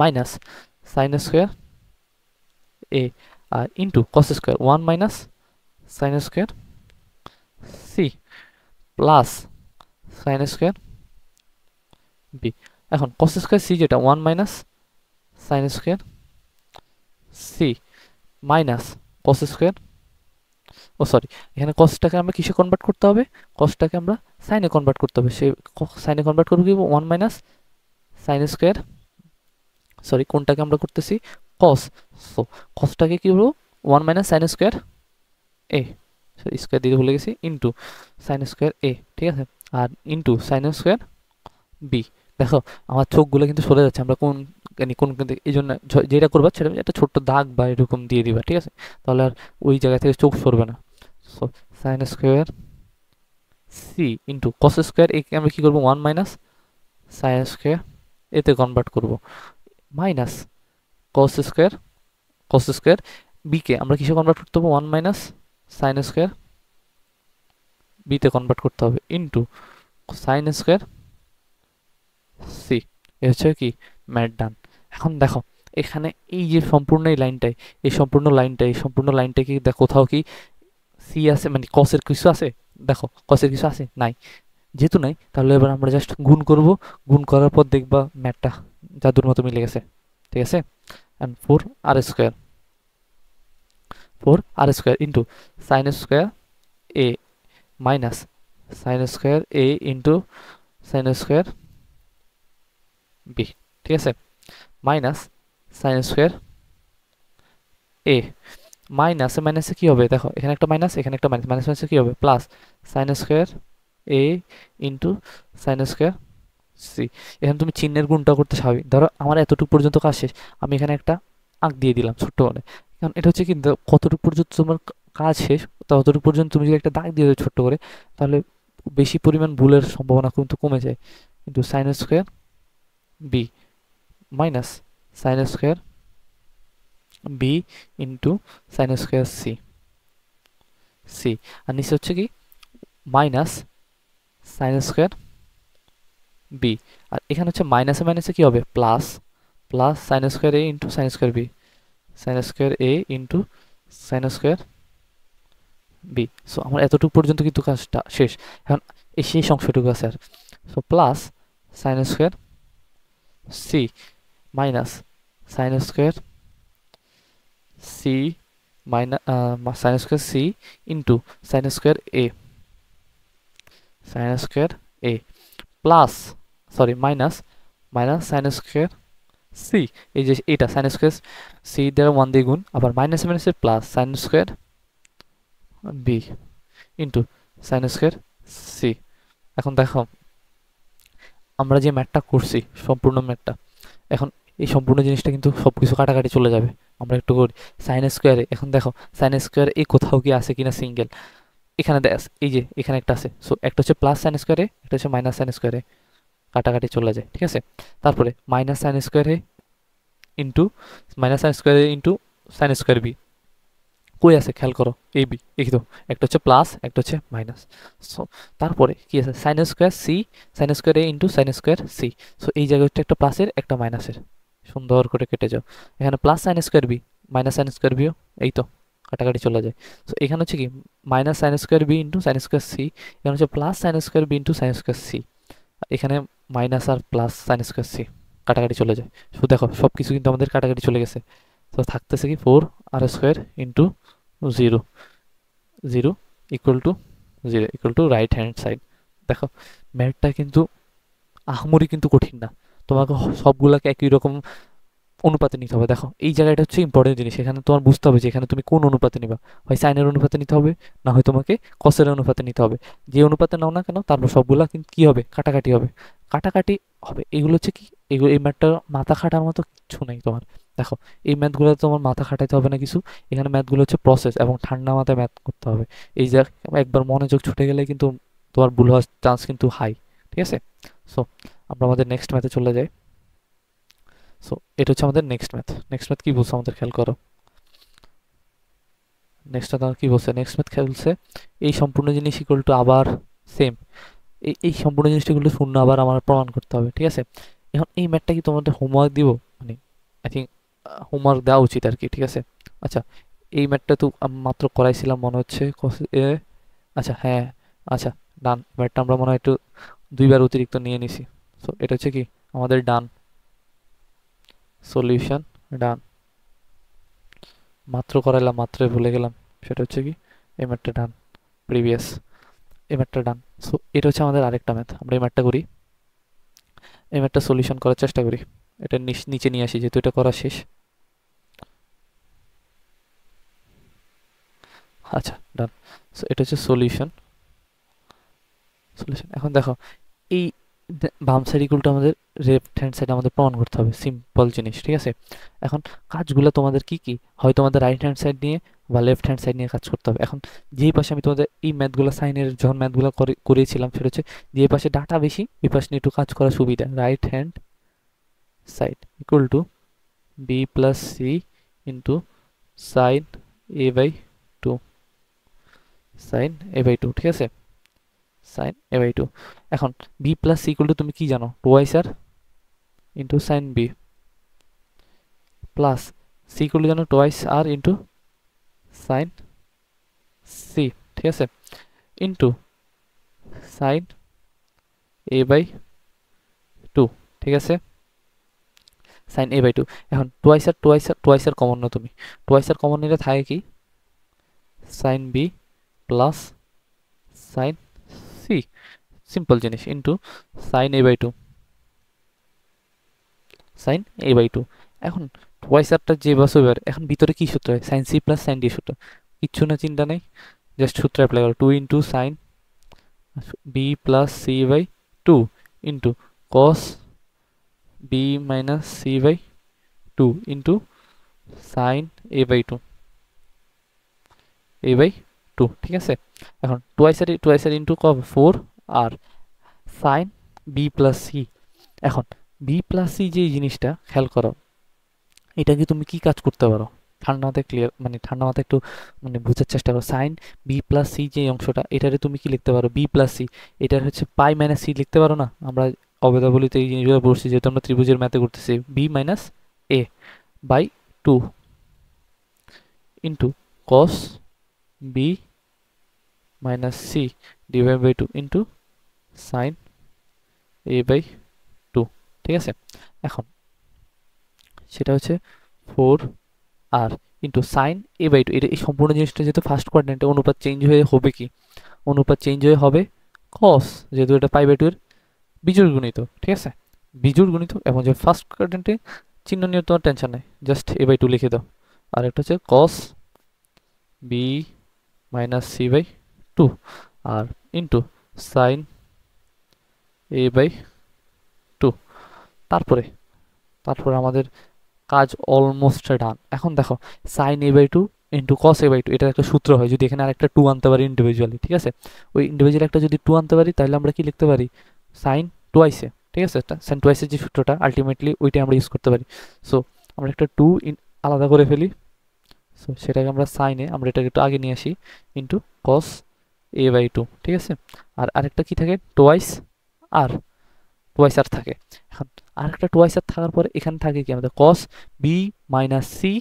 মাইনাস সাইন স্কোয়ার এ আর into cos square 1 minus sine square C plus sine square B. এখন কস স্কোয়ার সি যেটা 1 minus sine square C minus cos square, এখানে কসটাকে আমরা কিসে কনভার্ট করতে হবে, কসটাকে আমরা সাইনে কনভার্ট করতে হবে। সেই সাইনে কনভার্ট করবো কি 1 মাইনাস সাইন স্কোয়ার, কোনটাকে আমরা করতেছি কস। সো কসটাকে কি বলবো 1 মাইনাস সাইন স্কোয়ার এ স্কোয়ার দিতে ভুলে গেছি, ইন্টু সাইন স্কোয়ার এ, ঠিক আছে, আর ইন্টু সাইন স্কোয়ার বি। দেখো আমার চোখগুলো কিন্তু সরে যাচ্ছে, আমরা কোন কোন এই জন্য যেটা করবা সেটা একটা ছোট্ট দাগ বা এরকম দিয়ে দিবা, ঠিক আছে, তাহলে আর ওই জায়গা থেকে চোখ সরবে না। So sine square C into cos square একে আমরা কী করবো, 1 মাইনাস সাইন স্কোয়ার এতে কনভার্ট করব, মাইনাস কস স্কোয়ার বিকে আমরা কিসে কনভার্ট করতে হবে, 1 মাইনাস সাইন স্কোয়ার বিতে কনভার্ট করতে হবে, ইন্টু সাইন স্কোয়ার সি। এ হচ্ছে কি ম্যাট ডান। এখন দেখো এখানে এই যে সম্পূর্ণ এই সম্পূর্ণ লাইনটা কি কোথাও কি সি আছে, মানে কসের কিছু আছে, দেখো কসের কিছু আছে নাই, যেহেতু নাই তাহলে এবার আমরা জাস্ট গুণ করব, গুণ করার পর দেখবা ম্যাটটা জাদুর মতো মিলে গেছে, ঠিক আছে। And 4 R square into sine square A minus sine square A into sine square B, ঠিক আছে, মাইনাস সাইন স্কোয়ার এ, মাইনাসে মাইনাসে কি হবে, দেখো এখানে একটা মাইনাস এখানে একটা মাইনাস, মাইনাস মাইনাসে কি হবে প্লাস সাইন স্কোয়ার এ ইন্টু সাইন স্কোয়ার সি। এখানে তুমি চিহ্নের গুণটা করতে স্বাভাবিক, ধরো আমার এতটুকু পর্যন্ত কাজ শেষ, আমি এখানে একটা আঁক দিয়ে দিলাম ছোট্ট করে, কারণ এটা হচ্ছে কিন্তু কতটুকু পর্যন্ত তোমার কাজ শেষ ততটুকু পর্যন্ত তুমি যদি একটা দাগ দিয়ে দাও ছোট্ট করে, তাহলে বেশি পরিমাণ ভুলের সম্ভাবনা কিন্তু কমে যায়। কিন্তু sine square B minus sine square B into sine square C C, আর নিচে হচ্ছে কি মাইনাস সাইন স্কোয়ার বি, আর এখানে হচ্ছে মাইনাসে মাইনাসে কি হবে প্লাস প্লাস সাইন স্কোয়ার এ into sine square B, sine square এ into sine square B. So আমার এতটুকু পর্যন্ত কিন্তু কাজটা শেষ, এখন এই শেষ অংশটুকু আছে আর, so plus sine square C minus sine square C minus sine square C into sine square এ, সাইন স্কোয়ার এ plus sorry minus minus sine square C, এই যে এটা সাইন স্কোয়ার সি দ্বারা 1 দিয়ে গুণ, আবার মাইনাস মাইনাসে plus sine square B into sine square c. এখন দেখো আমরা যে ম্যাথটা করছি সম্পূর্ণ ম্যাথটা, এখন এই সম্পূর্ণ জিনিসটা কিন্তু সব কিছু কাটাকাটি চলে যাবে, আমরা একটু করি সাইন স্কোয়ারে, এখন দেখো সাইন স্কোয়ারে এই কোথাও কি আছে কিনা সিঙ্গেল, এখানে এই যে এখানে একটা আছে, সো একটা হচ্ছে প্লাস সাইন স্কোয়ারে একটা হচ্ছে মাইনাস সাইন স্কোয়ারে, কাটাকাটি চলে যায়, ঠিক আছে। তারপরে মাইনাস সাইন স্কোয়ারে ইন্টু মাইনাস সাইন স্কোয়ারে ইন্টু সাইন স্কোয়ার বি, কই আছে খেয়াল করো, এই বি এই তো একটা হচ্ছে প্লাস একটা হচ্ছে মাইনাস, সো তারপরে কি আছে sine square C, sine square এ into sine square C, so এই জায়গায় হচ্ছে একটা প্লাসের একটা মাইনাসের, সুন্দর করে কেটে যাও, এখানে plus sine square B minus sine square বিও এই তো কাটাকাটি চলে যায়, সো এখানে হচ্ছে কি minus sine square B into sine square c, এখানে হচ্ছে plus sine square B into sine square c, এখানে মাইনাস আর প্লাস সাইন স্কোয়ার সি, কাটাকাটি চলে যায়। সো দেখো সব কিছু কিন্তু আমাদের কাটাকাটি চলে গেছে, তো থাকতেছে কি 4 আর square into 0 0 equal to 0 equal to right hand side. দেখো ম্যাথটা কিন্তু আহামরি কিন্তু কঠিন না, তোমাকে সবগুলাকে একই রকম অনুপাতে নিতে হবে। দেখো এই জায়গাটা হচ্ছে ইম্পর্টেন্ট জিনিস, এখানে তোমার বুঝতে হবে যে এখানে তুমি কোন অনুপাতে নিবা, হয় সাইনের অনুপাতে নিতে হবে না হয় তোমাকে কসের অনুপাতে নিতে হবে, যে অনুপাতে নাও না কেন তারপর সবগুলা কিন্তু কি হবে কাটাকাটি হবে, কাটাকাটি হবে, এগুলো হচ্ছে কি এগুলো এই ম্যাথটা মাথা খাটার মতো কিছু নেই তোমার। দেখো এই ম্যাথগুলো তোমার মাথা খাটাইতে হবে না কিছু, এখানে ম্যাথগুলো হচ্ছে প্রসেস এবং ঠান্ডা মাথায় ম্যাথ করতে হবে, এই যে একবার মনোযোগ ছুটে গেলে কিন্তু তোমার ভুল হওয়ার চান্স কিন্তু হাই, ঠিক আছে। সো আমরা আমাদের নেক্সট ম্যাথে চলে যাই। সো এটা হচ্ছে আমাদের নেক্সট ম্যাথ কি বলছে আমাদের খেয়াল করো, নেক্সট ম্যাথ কি বলছে, নেক্সট ম্যাথ খেলছে এই সম্পূর্ণ জিনিস ইকুয়াল টু আবার সেম, এই সম্পূর্ণ জিনিসটা ইকুয়াল টু শূন্য আবার আমার প্রমাণ করতে হবে, ঠিক আছে। এখন এই ম্যাথটা কি তোমাদের হোমওয়ার্ক দিব, মানে আই থিঙ্ক হোমওয়ার্ক দেওয়া উচিত আর কি, ঠিক আছে। আচ্ছা এই ম্যাথটা তো মাত্র করাইছিলাম মনে হচ্ছে আচ্ছা হ্যাঁ, আচ্ছা ডান, ম্যাথটা আমরা মনে হয় একটু 2বার অতিরিক্ত নিয়ে নিছি, সো এটা হচ্ছে কি আমাদের ডান সলিউশন, ডান মাত্র করাইলাম মাত্রই ভুলে গেলাম, সেটা হচ্ছে কি এই ম্যাথটা ডান, প্রিভিয়াস এই ম্যাথটা ডান। সো এটা হচ্ছে আমাদের আরেকটা ম্যাথ, আমরা এই ম্যাথটা করি, এই ম্যাথটা সলিউশন করার চেষ্টা করি, এটা নিচে নিয়ে আসি যেহেতু এটা করা শেষ। আচ্ছা ডান। সো এটা হচ্ছে সলিউশন। এখন দেখো এই বাম সাইড ইকুয়াল টু আমাদের লেফট হ্যান্ড সাইড আমাদের প্রমাণ করতে হবে, সিম্পল জিনিস, ঠিক আছে। এখন কাজগুলো তোমাদের কি কি হয়, তোমাদের রাইট হ্যান্ড সাইড নিয়ে বা লেফট হ্যান্ড সাইড নিয়ে কাজ করতে হবে। এখন যেই পাশে আমি তোমাদের এই ম্যাথগুলো সাইনের যখন ম্যাথগুলো করিয়েছিলাম সেটা হচ্ছে যে পাশে ডাটা বেশি ওই পাশে নিয়ে একটু কাজ করা সুবিধা। Right hand side equal to b plus C into sine A by two, sine A by two, ঠিক আছে, সাইন এ বাই টু। এখন b plus C equal to তুমি কি জানো, twice R into sine B, plus C equal to জানো টোয়াইস আর ইন্টু সাইন সি, ঠিক আছে, into sine A by two, ঠিক আছে, সাইন এ বাই টু। এখন টোয়াইস আর কমন না তুমি, টোয়াইস আর কমন নিলে থাকে কি sine B plus sine C, simple জিনিস, into sine A by two, sine A by two. এখন টোয়াইস আরটা যে বাস এবার এখন ভিতরে কি সূত্র হয়, sine C plus sine D সূত্র, কিচ্ছু না চিন্তা নেই, জাস্ট সূত্র অ্যাপ্লাই করো, two into sine B plus C by two into cos B minus C by two into sine A by two, A by two, ঠিক আছে। এখন টোয়াইস আর ইন্টু কব ফোর আর সাইন বি প্লাস সি। এখন বি প্লাস সি যে জিনিসটা খেয়াল করো, এটাকে তুমি কি কাজ করতে পারো, ঠান্ডা মাথায় ক্লিয়ার মানে ঠান্ডা মাথায় একটু মানে বোঝার চেষ্টা করো। সাইন বি প্লাস সি যে অংশটা এটারে তুমি কি লিখতে পারো, বি প্লাস সি, এটার হচ্ছে পাই মাইনাস সি লিখতে পারো না, আমরা অবেদাবলিতে এই জিনিসগুলো পড়ছি যেহেতু আমরা ত্রিভুজের ম্যাথে করতেছি, b minus a by two into cos B minus C divide by two into sine A by two, ঠিক আছে। এখন সেটা হচ্ছে four r into sine A by two, এটা এই সম্পূর্ণ জিনিসটা যেহেতু ফার্স্ট কোয়াড্রেন্টে অনুপাত চেঞ্জ হয়ে হবে কি, অনুপাত চেঞ্জ হয়ে হবে কস, যেহেতু এটা পাই বাই টু এর বিজোড় গুণিত, ঠিক আছে, বিজোড় গুণিত। এবং যে ফার্স্ট কোয়াড্রেন্টে চিহ্ন নিয়ে তোমার টেনশন নেই, জাস্ট এ বাই টু লিখে দাও। আর একটা হচ্ছে cos B minus C by two r into sine A by two. তারপরে তারপরে আমাদের কাজ অলমোস্ট ডান। এখন দেখো sine A by two into cos a by two, এটার একটা সূত্র হয়, যদি এখানে আরেকটা টু আনতে পারি ইন্ডিভিজুয়ালি, ঠিক আছে, ওই ইন্ডিভিজুয়াল একটা যদি টু আনতে পারি তাহলে আমরা কি লিখতে পারি সাইন টুয়াইসে, ঠিক আছে, সাইন টুয়াইসের যে সূত্রটা আলটিমেটলি ওইটা আমরা ইউজ করতে পারি। সো আমরা একটা টু আলাদা করে ফেলি, সো সেটাকে আমরা সাইনে আমরা এটাকে একটু আগে নিয়ে আসি into cos a by two, ঠিক আছে। আর আরেকটা কি থাকে টোয়াইস আর, টোয়াইস আর থাকে। এখন আরেকটা টোয়াইস আর থাকার পরে এখানে থাকে কি আমাদের কস বি মাইনাস সি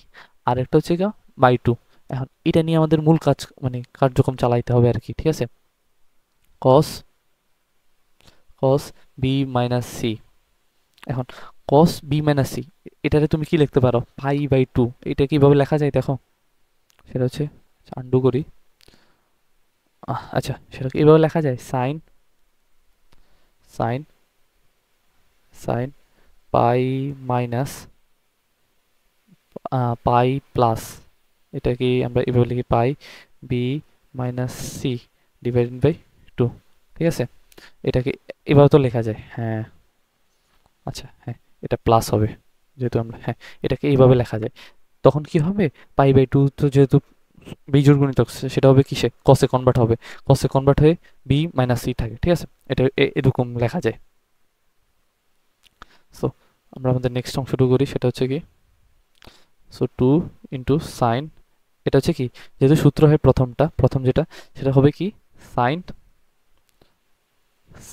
আর একটা হচ্ছে গা বাই টু। এখন এটা নিয়ে আমাদের মূল কাজ মানে কার্যক্রম চালাইতে হবে আর কি, ঠিক আছে, কস কস বি মাইনাস সি। এখন কস বি মাইনাস সি এটারে তুমি কি লিখতে পারো পাই বাই টু, এটা কিভাবে লেখা যায় দেখো, সেটা হচ্ছে আন্ডু করি, আচ্ছা সেটা এইভাবে লেখা যায় sine sine sine pi minus pi plus, এটা কি আমরা এভাবে লিখি pi B minus C divided by two, ঠিক আছে। এটাকে এভাবে তো লেখা যায়, হ্যাঁ আচ্ছা হ্যাঁ এটা প্লাস হবে যেহেতু আমরা, হ্যাঁ এটাকে এইভাবে লেখা যায়। তখন কি হবে পাই বাই টু তো যেহেতু বিজোড় গুণিতক সেটা হবে কিসে কসে কনভার্ট হবে, কসে কনভার্ট হয়ে বি মাইনাস সি থাকে, ঠিক আছে, এটা এরকম লেখা যায়। সো আমরা আমাদের নেক্সট অংশটুকু করি, সেটা হচ্ছে কি সো টু ইন্টু সাইন, এটা হচ্ছে কি যেহেতু সূত্র হয় প্রথম যেটা সেটা হবে কি সাইন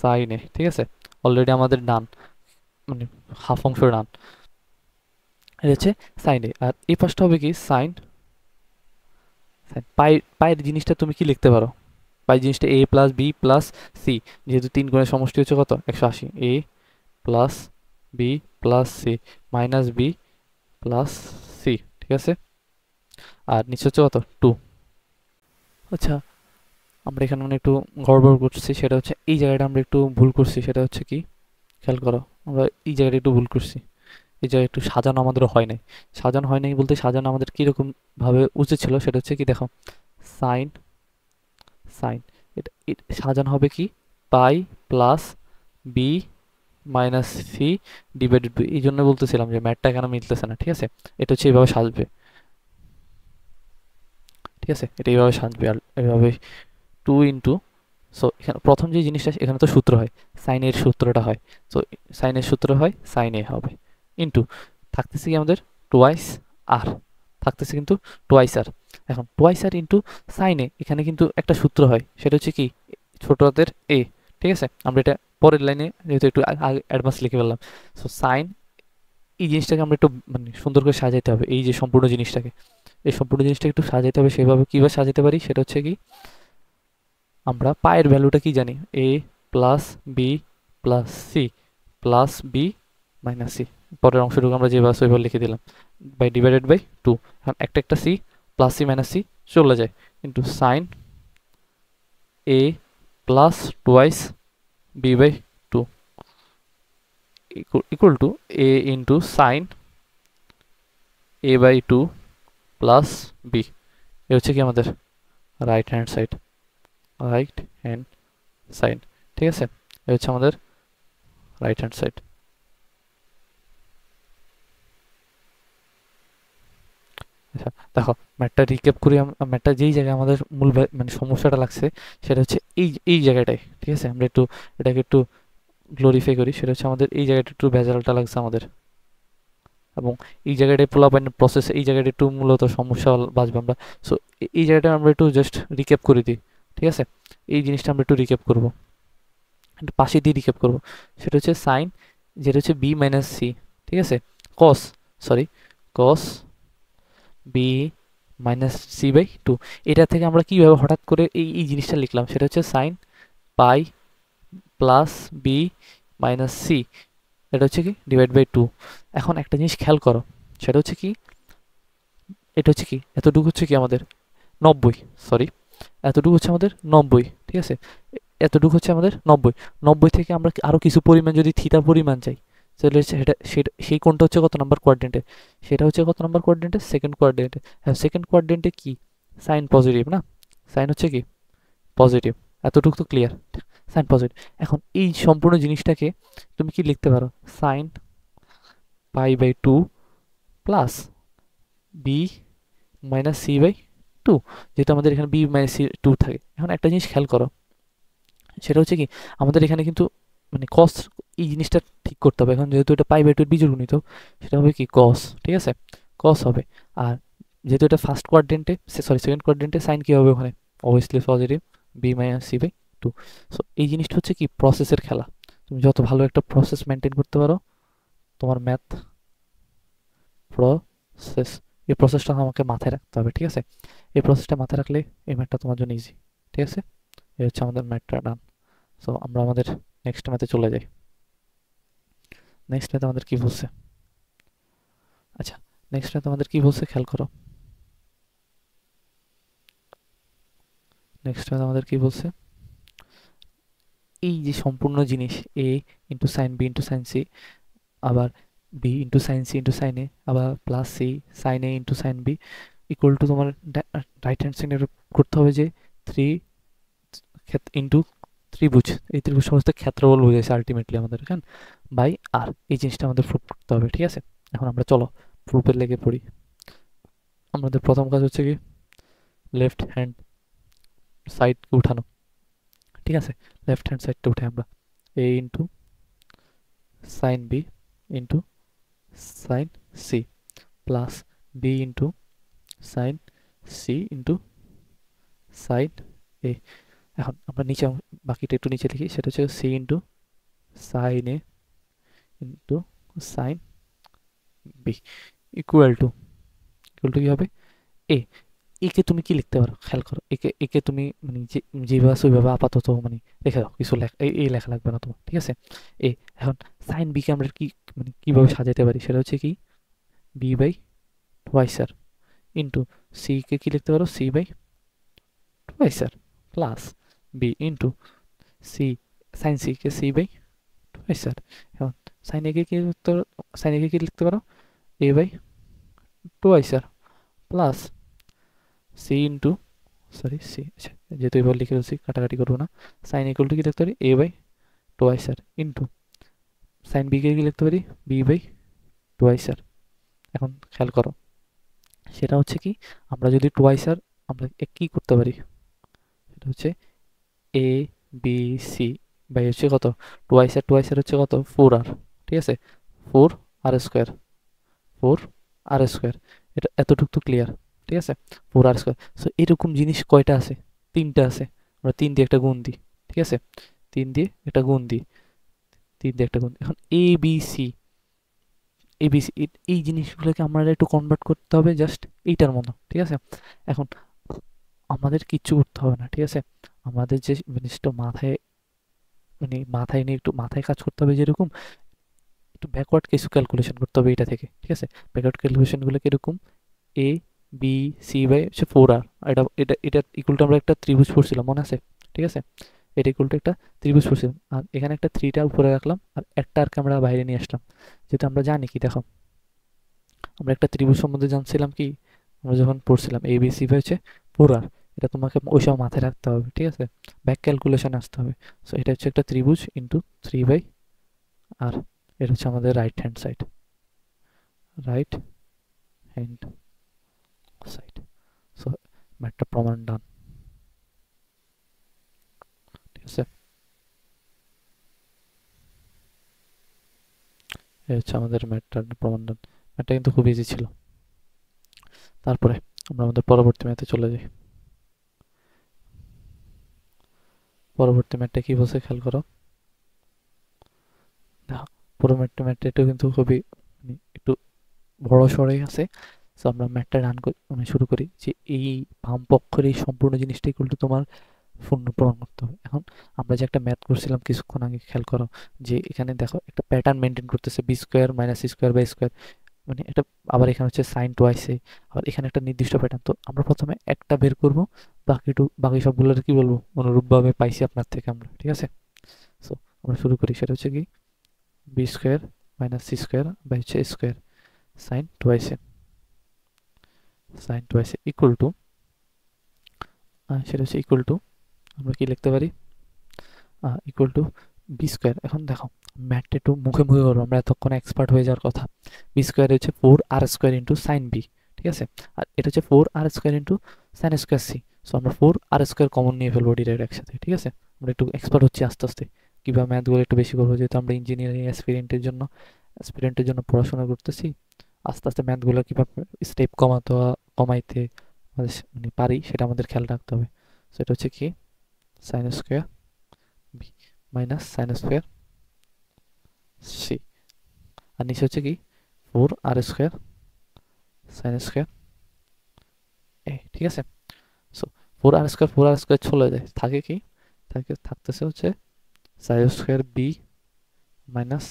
সাইনে, ঠিক আছে, অলরেডি আমাদের ডান মানে হাফ অংশ ডান, এটা হচ্ছে সাইনে। আর এই পাশটা হবে কি সাইন পাই, পায়ের জিনিসটা তুমি কি লিখতে পারো, পাই জিনিসটা A plus B plus C, যেহেতু তিন গুণের সমষ্টি হচ্ছে কত 180, A plus B plus C minus B plus C, ঠিক আছে, আর নিচে হচ্ছে কত টু। আচ্ছা আমরা এখানে মানে একটু গড়বড় করছি, সেটা হচ্ছে এই জায়গাটা আমরা একটু ভুল করছি, সেটা হচ্ছে কি খেয়াল করো, আমরা এই জায়গাটা একটু ভুল করছি, এই জায়গায় একটু সাজানো আমাদের হয় নাই, সাজানো হয় নাই বলতে সাজানো আমাদের কীরকম ভাবে উচিত ছিল সেটা হচ্ছে কি দেখো সাইন সাইন এটা সাজানো হবে কি pi plus B minus C divided b. এই জন্য বলতেছিলাম যে ম্যাথটা এখানে মিলতেছে না, ঠিক আছে। এটা হচ্ছে এইভাবে সাজবে, ঠিক আছে, এটা এইভাবে সাজবে আর এইভাবে 2 ইন্টু, সো এখানে প্রথম যে জিনিসটা এখানে তো সূত্র হয়, সাইনের সূত্রটা হয়, সো সাইনের সূত্র হয় সাইন এ হবে ইন্টু থাকতেছে কি আমাদের টোয়াইস আর, থাকতেছে কিন্তু টোয়াইস আর। এখন টোয়াইস আর ইন্টু সাইন এ, এখানে কিন্তু একটা সূত্র হয়, সেটা হচ্ছে কি ছোট হাতের এ, ঠিক আছে। আমরা এটা পরের লাইনে যেহেতু একটু অ্যাডভান্স লিখে ফেললাম। সো সাইন, এই জিনিসটাকে আমরা একটু মানে সুন্দর করে সাজাইতে হবে, এই যে সম্পূর্ণ জিনিসটাকে, এই সম্পূর্ণ জিনিসটাকে একটু সাজাইতে হবে। সেভাবে কীভাবে সাজাতে পারি সেটা হচ্ছে কি, আমরা পায়ের ভ্যালুটা কি জানি, A plus B plus C plus B minus C, পরের অংশটুকু আমরা যেভাবে সেভাবে লিখে দিলাম বাই ডিভাইডেড বাই 2। এখন একটা একটা C plus C minus C চলে যায় into sine A plus twice B by 2 equal to A into sine A by 2 plus B. এ হচ্ছে কি আমাদের right hand side, right hand side, ঠিক আছে। এ হচ্ছে আমাদের রাইট হ্যান্ড সাইড। আচ্ছা দেখো, ম্যাথটা রিক্যাপ করি। ম্যাথটা যেই জায়গায় আমাদের মূল মানে সমস্যাটা লাগছে সেটা হচ্ছে এই জায়গাটায়, ঠিক আছে। আমরা একটু এটাকে একটু গ্লোরিফাই করি, সেটা হচ্ছে আমাদের এই জায়গাটা একটু ভেজালটা লাগছে আমাদের, এবং এই জায়গাটায় পোলাপাইন প্রসেস, এই জায়গাটা একটু মূলত সমস্যা বাঁচবে আমরা। সো এই জায়গাটা আমরা একটু জাস্ট রিক্যাপ করে দিই, ঠিক আছে। এই জিনিসটা আমরা একটু রিক্যাপ করবো, একটু পাশে দিয়ে রিক্যাপ করবো। সেটা হচ্ছে সাইন, যেটা হচ্ছে বি মাইনাস সি, ঠিক আছে, cos, sorry cos B minus C by 2। এটা থেকে আমরা কীভাবে হঠাৎ করে এই জিনিসটা লিখলাম, সেটা হচ্ছে sine pi plus B minus C, এটা হচ্ছে কি ডিভাইড বাই 2। এখন একটা জিনিস খেয়াল করো, সেটা হচ্ছে কি, এটা হচ্ছে কি এতটুকু হচ্ছে কি আমাদের 90, সরি এতটুকু হচ্ছে আমাদের 90, ঠিক আছে। এতটুকু হচ্ছে আমাদের 90, 90 থেকে আমরা আরও কিছু পরিমাণ যদি থিটা পরিমাণ চাই, তাহলে সেটা সেই কোণটা হচ্ছে কত নাম্বার কোয়াড্রেন্টে, সেটা হচ্ছে কত নাম্বার কোয়াড্রেন্টে, সেকেন্ড কোয়াড্রেন্টে। হ্যাঁ সেকেন্ড কোয়াড্রেন্টে কি সাইন পজিটিভ না, সাইন হচ্ছে কি পজিটিভ, এতটুকু তো ক্লিয়ার, সাইন পজিটিভ। এখন এই সম্পূর্ণ জিনিসটাকে তুমি কি লিখতে পারো, sine pi by 2 plus B minus C by 2, যেহেতু আমাদের এখানে বি মাইনাস সি 2 থাকে। এখন একটা জিনিস খেয়াল করো, সেটা হচ্ছে কি আমাদের এখানে কিন্তু মানে কস, এই জিনিসটা ঠিক করতে হবে। এখন যেহেতু এটা পাই বাই 2 এর বীজগণিত, সেটা হবে কি কস, ঠিক আছে, কস হবে। আর যেহেতু এটা ফার্স্ট কোয়াড্রেন্টে, সরি সেকেন্ড কোয়াড্রেন্টে, সাইন কি হবে ওখানে, obviously positive, b minus C by 2। So এই জিনিসটা হচ্ছে কি প্রসেসের খেলা, তুমি যত ভালো একটা প্রসেস মেনটেন করতে পারো, তোমার ম্যাথ প্রসেস, এই প্রসেসটা আমাকে মাথায় রাখতে হবে, ঠিক আছে। এই প্রসেসটা মাথায় রাখলে এই ম্যাথটা তোমার জন্য ইজি, ঠিক আছে। এই হচ্ছে আমাদের ম্যাথটা ডান। সো আমরা আমাদের নেক্সট ম্যাথে চলে যাই। নেক্সট ম্যাথ আমাদের কি বলছে, আচ্ছা নেক্সট ম্যাথ আমাদের কি বলছে খেয়াল করো, নেক্সট ম্যাথ আমাদের কি বলছে, এই যে সম্পূর্ণ জিনিস A into sine B into sine C, আবার B into sine C into sine A, আবার plus C sine A into sine B equal to তোমার রাইট হ্যান্ড সাইডে করতে হবে যে 3 ইন্টু ত্রিভুজ, এই ত্রিভুজ সমস্ত ক্ষেত্রফল বুঝেছে আলটিমেটলি আমাদের এখানে বাই আর, এই জিনিসটা আমাদের প্রুফ করতে হবে, ঠিক আছে। এখন আমরা চলো প্রুফের লেগে পড়ি। আমাদের প্রথম কাজ হচ্ছে কি লেফট হ্যান্ড সাইডকে উঠানো, ঠিক আছে। লেফট হ্যান্ড সাইডটা উঠে আমরা A into sine B into sine C plus B into sine C into sine A. এখন আমরা নিচে বাকিটা একটু নিচে লিখি, সেটা হচ্ছে C into sine A into sine B equal to কি হবে এ। একে তুমি কি লিখতে পারো খেয়াল করো, একে একে তুমি মানে যেভাবে আছে ওইভাবে আপাতত মানে রেখে দাও, কিছু লেখা এই লেখা লাগবে না তোমার, ঠিক আছে। এ এখন সাইন বিকে আমরা কি মানে কীভাবে সাজাতে পারি, সেটা হচ্ছে কি B by twice R into C কে কি লিখতে পারো, C by twice R plus B into C sine C কে সি বাই টুয়াইস আর। এখন সাইন একে কি লিখতে পারো, সাইন একে কি লিখতে পারো A by twice R plus C into sorry C, আচ্ছা যেহেতু এবার লিখে ফেলছি কাটাকাটি করবো না। সাইন ইকুয়াল টু কি লিখতে পারি, A by twice R into sine B কে কি লিখতে পারি, বি বাই টোয়াইস আর। এখন খেয়াল করো, সেটা হচ্ছে কি, আমরা যদি টোয়াইস আর আমরা কি করতে পারি, সেটা হচ্ছে এ বি সি বাই হচ্ছে কত, টোয়াইস আর হচ্ছে কত, ফোর আর, ঠিক আছে, four R square, four R square, এটা এতটুকু তো ক্লিয়ার, ঠিক আছে, ফোর আর স্কোয়ার। সো এরকম জিনিস কয়টা আছে, তিনটা আছে, আমরা তিন দিয়ে একটা গুণ দিই, ঠিক আছে, তিন দিয়ে একটা গুণ দিই, তিন দিয়ে একটা গুণ দিই। এখন এ বি সি, এবিসি এই জিনিসগুলোকে আমরা একটু কনভার্ট করতে হবে জাস্ট এইটার মতো, ঠিক আছে। এখন আমাদের কিচ্ছু করতে হবে না, ঠিক আছে, আমাদের যে জিনিসটা মাথায় মানে মাথায় নিয়ে একটু মাথায় কাজ করতে হবে, যেরকম একটু ব্যাকওয়ার্ড কিছু ক্যালকুলেশন করতে হবে এটা থেকে, ঠিক আছে। ব্যাকওয়ার্ড ক্যালকুলেশনগুলো কিরকম, এ বি সি বাই হচ্ছে ফোর আর, এটা এটা এটা ইকুয়াল টু আমরা একটা ত্রিভুজ পড়ছিলাম মনে আছে, ঠিক আছে, এটা ইকুয়াল টু একটা ত্রিভুজ পড়ছিলাম, আর এখানে একটা থ্রিটা উপরে রাখলাম আর একটা আর আমরা বাইরে নিয়ে আসলাম, যেহেতু আমরা জানি কি, দেখো আমরা একটা ত্রিভুজ সম্বন্ধে জানছিলাম কি, আমরা যখন পড়ছিলাম এ বি সি হচ্ছে ফোর আর, এটা তোমাকে ওই সময় মাথায় রাখতে হবে, ঠিক আছে, ব্যাক ক্যালকুলেশন আসতে হবে। সো এটা হচ্ছে একটা ত্রিভুজ ইন্টু থ্রি বাই আর, এটা হচ্ছে আমাদের right hand side, right hand side. So ম্যাথটা প্রমাণ ডান, ঠিক আছে, এই হচ্ছে আমাদের ম্যাথটার প্রমাণ ডান। ম্যাথটা কিন্তু খুব ইজি ছিল। তারপরে আমরা আমাদের পরবর্তী ম্যাথে চলে যাই। পরবর্তী ম্যাথটা কি বলছে খেয়াল করো, দেখো পরবর্তী ম্যাথটা এটা কিন্তু খুবই একটু বড় সড়ই আছে। সো আমরা ম্যাথটা রান মানে শুরু করি, যে এই বাম পক্ষের এই সম্পূর্ণ জিনিসটা ইকুয়াল টু তোমার শূন্য প্রমাণ করতে হবে। এখন আমরা যে একটা ম্যাথ করছিলাম কিছুক্ষণ আগে, খেয়াল করো যে এখানে দেখো একটা প্যাটার্ন মেনটেন করতেছে, b square minus square by square, মানে এটা আবার এখানে হচ্ছে সাইন টোয়াইসে, আবার এখানে একটা নির্দিষ্ট প্যাটার্ন। তো আমরা প্রথমে একটা বের করব, বাকি সবগুলোর কি বলবো অনুরূপভাবে পাইছি আপনার থেকে আমরা, ঠিক আছে। সো আমরা শুরু করি, সেটা হচ্ছে কি B square minus C square by হচ্ছে স্কোয়ার সাইন টোয়াইসে, সাইন টোয়াইসে ইকুয়াল টু, সেটা হচ্ছে ইকুয়াল টু, আমরা কি লিখতে পারি, ইকুয়াল টু বি স্কোয়ার। এখন দেখো ম্যাথটা একটু মুখে মুখে করবো, আমরা এতক্ষণ এক্সপার্ট হয়ে যাওয়ার কথা। বি স্কোয়ার হচ্ছে four R square into sine B, ঠিক আছে, আর এটা হচ্ছে four R square into sine square C. So আমরা ফোর আর স্কোয়ার কমন নিয়ে ফেলবো ডিরেক্ট একসাথে, ঠিক আছে। আমরা একটু এক্সপার্ট হচ্ছি আস্তে আস্তে, কীভাবে ম্যাথগুলো একটু বেশি করবো, যেহেতু আমরা ইঞ্জিনিয়ারিং অ্যাসপিরেন্টের জন্য পড়াশোনা করতেছি, আস্তে আস্তে ম্যাথগুলো কীভাবে স্টেপ কমাইতে মানে পারি সেটা আমাদের খেয়াল রাখতে হবে। সেটা হচ্ছে কি sine square B minus sine square C, আর নিচে হচ্ছে কি four R square sine square A, ঠিক আছে। সো ফোর আর স্কোয়ার চলে যায়, থাকে কি, থাকতেছে হচ্ছে sine square B minus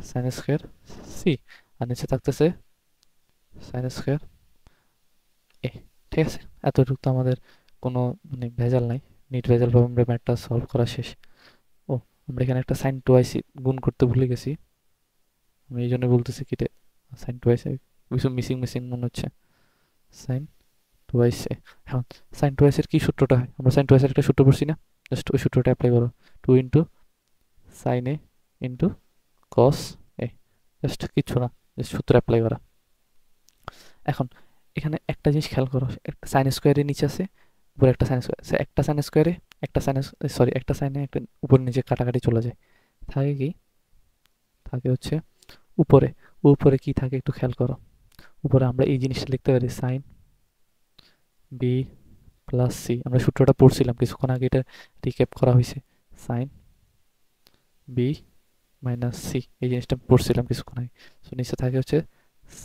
sine square C, আর নিচে থাকতেছে সাইন স্কোয়ার এ, ঠিক আছে। এতটুকু তো আমাদের কোনো মানে ভেজাল নাই, নিট ভেজাল ভাবে আমরা ম্যাথটা সলভ করা শেষ। ও আমরা এখানে একটা সাইন টোয়াইস গুণ করতে ভুলে গেছি, আমি এই জন্য বলতেছি কি সাইন টোয়াইস কিছু মিসিং মিসিং মনে হচ্ছে, সাইন টোয়াইস এ। এখন সাইন টোয়াইসের কি সূত্রটা হয়, আমরা সাইন টোয়াইসের একটা সূত্র পড়ছি না, জাস্ট ওই সূত্রটা অ্যাপ্লাই করো, two into sine A into cos A, just কিছু না, জাস্ট সূত্র অ্যাপ্লাই করা। এখন এখানে একটা জিনিস খেয়াল করো, একটা সাইন স্কোয়ারের নিচে আছে, উপরে একটা সাইন স্কোয়ার, একটা সাইন স্কোয়ারে একটা সাইন, সরি একটা সাইনে একটা উপর নিচে কাটাকাটি চলে যায়, থাকে কি, থাকে হচ্ছে উপরে, উপরে কি থাকে একটু খেয়াল করো, উপরে আমরা এই জিনিসটা লিখতে পারি সাইন বি প্লাস সি, আমরা সূত্রটা পড়ছিলাম কিছুক্ষণ আগে, এটা রিক্যাপ করা হয়েছে, সাইন বি মাইনাস সি, এই জিনিসটা পড়ছিলাম কিছুক্ষণ আগে। সো নিচে থাকে হচ্ছে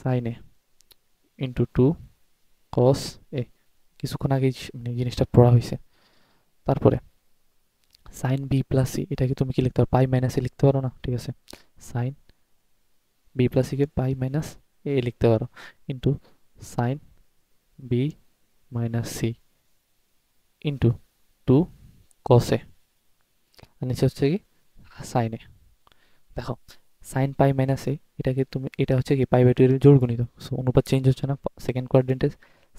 sine A into two cos এ, কিছুক্ষণ আগে মানে জিনিসটা পড়া হয়েছে। তারপরে সাইন বি প্লাস সি, এটাকে তুমি কি লিখতে পারো, পাই মাইনাস এ লিখতে পারো না, ঠিক আছে, সাইন বি প্লাস সিকে পাই মাইনাস এ লিখতে পারো, into sine B minus C into two কসে, আর নিচে হচ্ছে কি সাইন এ। দেখো সাইন পাই মাইনাস এ, এটাকে তুমি, এটা হচ্ছে কি পাই বাই টু এর জোড় গুণিত, সো অনুপাত চেঞ্জ হচ্ছে না, সেকেন্ড কোয়াড্রেন্টে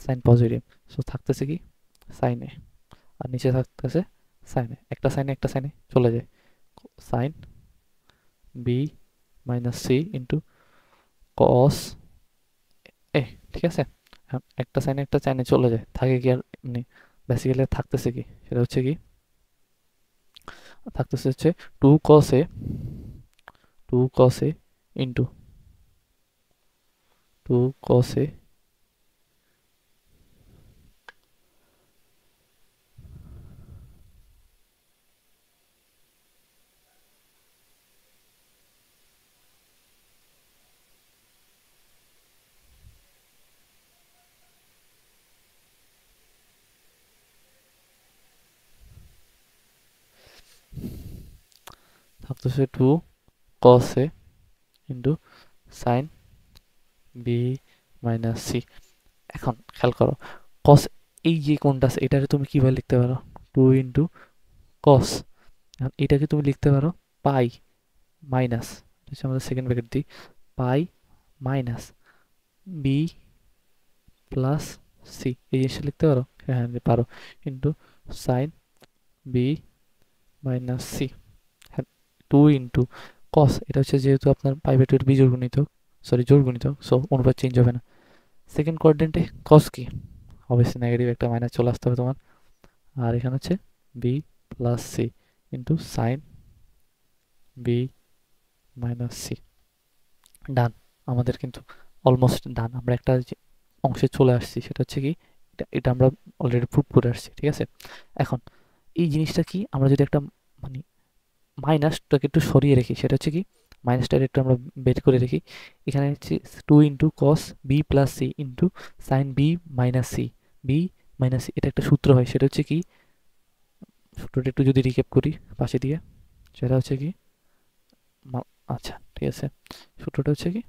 সাইন পজিটিভ, সো থাকতেছে কি সাইন এ, আর নিচে থাকতেছে সাইন এ, একটা সাইনে চলে যায়, sine B minus C into cos A, ঠিক আছে। একটা সাইনে চলে যায়, থাকে কি আর মানে বেসিক্যালি থাকতেছে কি, সেটা হচ্ছে কি থাকতেছে হচ্ছে two cos A, two cos A into two cos A থাকতেছে two cos A into sine B minus C. এখন খেয়াল করো, কস এই যে কোনটা আছে এটাকে তুমি কিভাবে লিখতে পারো, টু ইন্টু কস, এখন এটাকে তুমি লিখতে পারো পাই মাইনাস, হচ্ছে আমাদের সেকেন্ড ব্র্যাকেট দিই, pi minus B plus C, এই জিনিসটা লিখতে পারো, হ্যাঁ পারো, into sine B minus c, হ্যাঁ টু ইন্টু কস, এটা হচ্ছে যেহেতু আপনার পাই বাই টু এর বিজোড় গুণিতক, সরি জোড় গুণিতক, সো অনুপাত চেঞ্জ হবে না। সেকেন্ড কোয়াড্রেন্টে কস কি, অবশ্যই নেগেটিভ একটা মাইনাস চলে আসতে হবে তোমার, আর এখানে হচ্ছে B plus C into sine B minus C. Done, আমাদের কিন্তু অলমোস্ট ডান, আমরা একটা অংশে চলে আসছি, সেটা হচ্ছে কি এটা আমরা অলরেডি প্রুভ করে আসছি, ঠিক আছে। এখন এই জিনিসটা কি, আমরা যদি একটা মানে মাইনাসটাকে একটু সরিয়ে রেখি, সেটা হচ্ছে কি মাইনাসটাকে একটু আমরা বের করে রেখি, এখানে হচ্ছে two into cos b plus C into sine B minus C, B minus C, এটা একটা সূত্র হয়, সেটা হচ্ছে কি সূত্রটা একটু যদি রিক্যাপ করি পাশে দিয়ে, সেটা হচ্ছে কি আচ্ছা ঠিক আছে, সূত্রটা হচ্ছে কি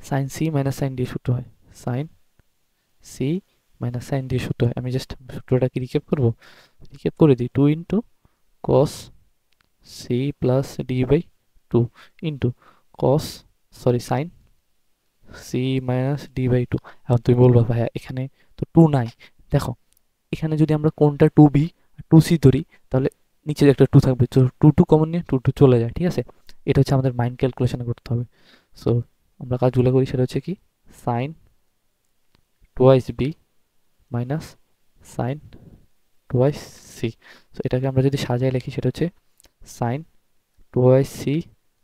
sine C minus sine D সূত্র হয়, sine C minus sine D সূত্র হয়। আমি জাস্ট সূত্রটাকে রিক্যাপ করবো, রিক্যাপ করে দিই, two into cos c plus D by two into cos sorry sine C minus D by two. এখন তুমি বলবা ভাইয়া এখানে তো টু নাই, দেখো এখানে যদি আমরা কোনটা টু বি টু সি ধরি, তাহলে নিচে একটা টু থাকবে, তো টু টু কমন নিয়ে টু টু চলে যায়, ঠিক আছে। এটা হচ্ছে আমাদের মাইন্ড ক্যালকুলেশন করতে হবে। সো আমরা কাজগুলো করি, সেটা হচ্ছে কি sine twice b minus sine twice c. So এটাকে আমরা যদি সাজায় লিখি, সেটা হচ্ছে sine twice C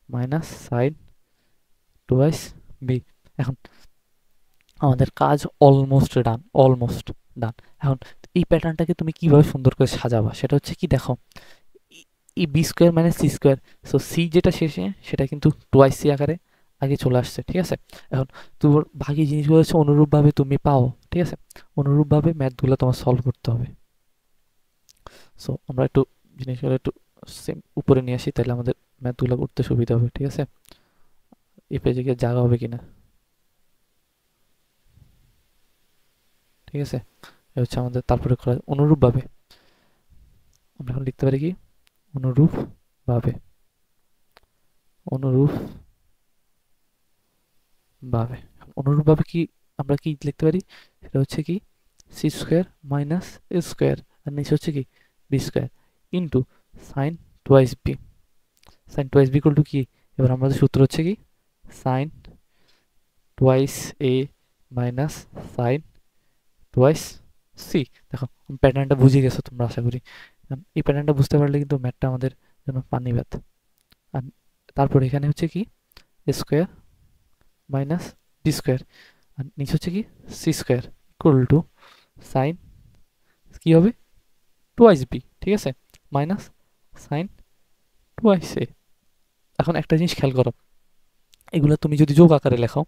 minus sine twice b. এখন আমাদের কাজ অলমোস্ট ডান, অলমোস্ট ডান। এখন এই প্যাটার্নটাকে তুমি কিভাবে সুন্দর করে সাজাবা, সেটা হচ্ছে কি দেখো, এই বি স্কোয়ার মানে সি স্কোয়ার, সো সি যেটা শেষে সেটা কিন্তু টোয়াইস সি আকারে আগে চলে আসছে, ঠিক আছে। এখন তোমার বাকি জিনিসগুলো হচ্ছে অনুরূপভাবে তুমি পাও, ঠিক আছে, অনুরূপভাবে ম্যাথগুলো তোমার সলভ করতে হবে। সো আমরা একটু জিনিসগুলো একটু সেম উপরে নিয়ে আসি, তাহলে আমাদের ম্যাথগুলো করতে সুবিধা হবে, ঠিক আছে। এই পেজে গিয়ে জায়গা হবে কিনা, ঠিক আছে। এটা হচ্ছে আমাদের তারপরে করা অনুরূপভাবে, আমরা এখন লিখতে পারি কি অনুরূপভাবে, অনুরূপভাবে, অনুরূপভাবে কি আমরা কি লিখতে পারি, সেটা হচ্ছে কি সি স্কোয়ার মাইনাস এ স্কোয়ার, আর নিচে হচ্ছে কি B square into sine twice B, sine twice B equal to কি, এবার আমাদের সূত্র হচ্ছে কি sine twice A minus sine twice C. দেখো প্যাটার্নটা বুঝে গেছো তোমরা আশা করি, এই প্যাটার্নটা বুঝতে পারলে কিন্তু ম্যাথটা আমাদের জন্য পানি ভাত। আর তারপর এখানে হচ্ছে কি স্কোয়ার মাইনাস বি স্কোয়ার, আর নিচে হচ্ছে কি C square equal to sine কি হবে টোয়াইস বি, ঠিক আছে, মাইনাস সাইন টোয়াইস এ। এখন একটা জিনিস খেয়াল করো, এগুলো তুমি যদি যোগ আকারে লেখো,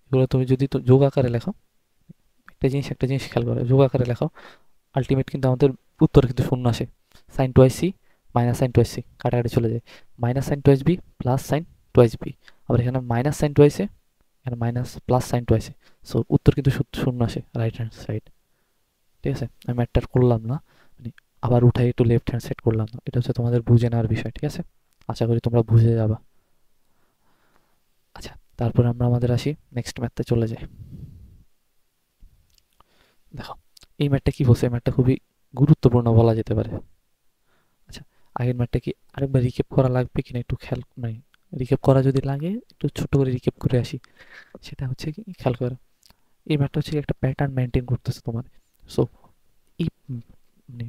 এগুলো তুমি যদি যোগ আকারে লেখো, একটা জিনিস খেয়াল করো, যোগ আকারে লেখো, আলটিমেট কিন্তু আমাদের উত্তর কিন্তু শূন্য আসে, sine twice C minus sine twice C কাটাকাটি চলে যায়, minus sine twice B plus sine twice B, আবার এখানে মাইনাস সাইন টোয়াইস এ, এখানে minus plus sine twice A, so উত্তর কিন্তু শূন্য আসে রাইট হ্যান্ড সাইড, ঠিক আছে। আমি একটা করলাম না, মানে আবার উঠাই একটু লেফট হ্যান্ড সাইড করলাম না, এটা হচ্ছে তোমাদের বুঝে নেওয়ার বিষয়, ঠিক আছে, আশা করি তোমরা বুঝে যাবা। আচ্ছা তারপর আমরা আমাদের আসি নেক্সট ম্যাথে চলে যাই। দেখো এই ম্যাথটা কি বলছে, এই ম্যাথটা খুবই গুরুত্বপূর্ণ বলা যেতে পারে। আচ্ছা, আগের ম্যাথটা কি আরেকবার রিক্যাপ করা লাগবে কিনা একটু খেয়াল নাই, রিক্যাপ করা যদি লাগে একটু ছোট করে রিক্যাপ করে আসি। সেটা হচ্ছে কি খেয়াল করো, এই ম্যাথটা হচ্ছে একটা প্যাটার্ন মেনটেন করতেছে তোমার। সো এই মানে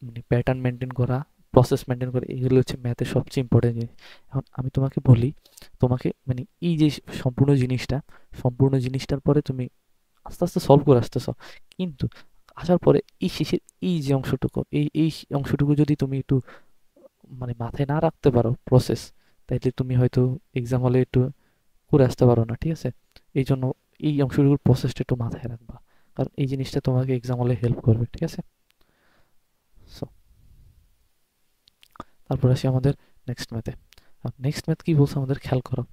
মানে প্যাটার্ন মেনটেন করা, প্রসেস মেনটেন করা, এগুলো হচ্ছে ম্যাথের সবচেয়ে ইম্পর্টেন্ট জিনিস। এখন আমি তোমাকে বলি, তোমাকে মানে এই যে সম্পূর্ণ জিনিসটার পরে তুমি আস্তে আস্তে সলভ করে আসতেছ, কিন্তু আসার পরে এই শেষের এই যে অংশটুকু, এই অংশটুকু যদি তুমি একটু মানে মাথায় না রাখতে পারো প্রসেস, তাইলে তুমি হয়তো এক্সাম হলে একটু করে আসতে পারো না, ঠিক আছে? এই জন্য এই অংশটুকুর প্রসেসটা একটু মাথায় রাখবা, কারণ এই জিনিসটা তোমাকে এক্সাম হলে হেল্প করবে, ঠিক আছে? সো তারপর আসি আমাদের নেক্সট ম্যাথে। নেক্সট ম্যাথ কি বলছে আমাদের খেয়াল করো,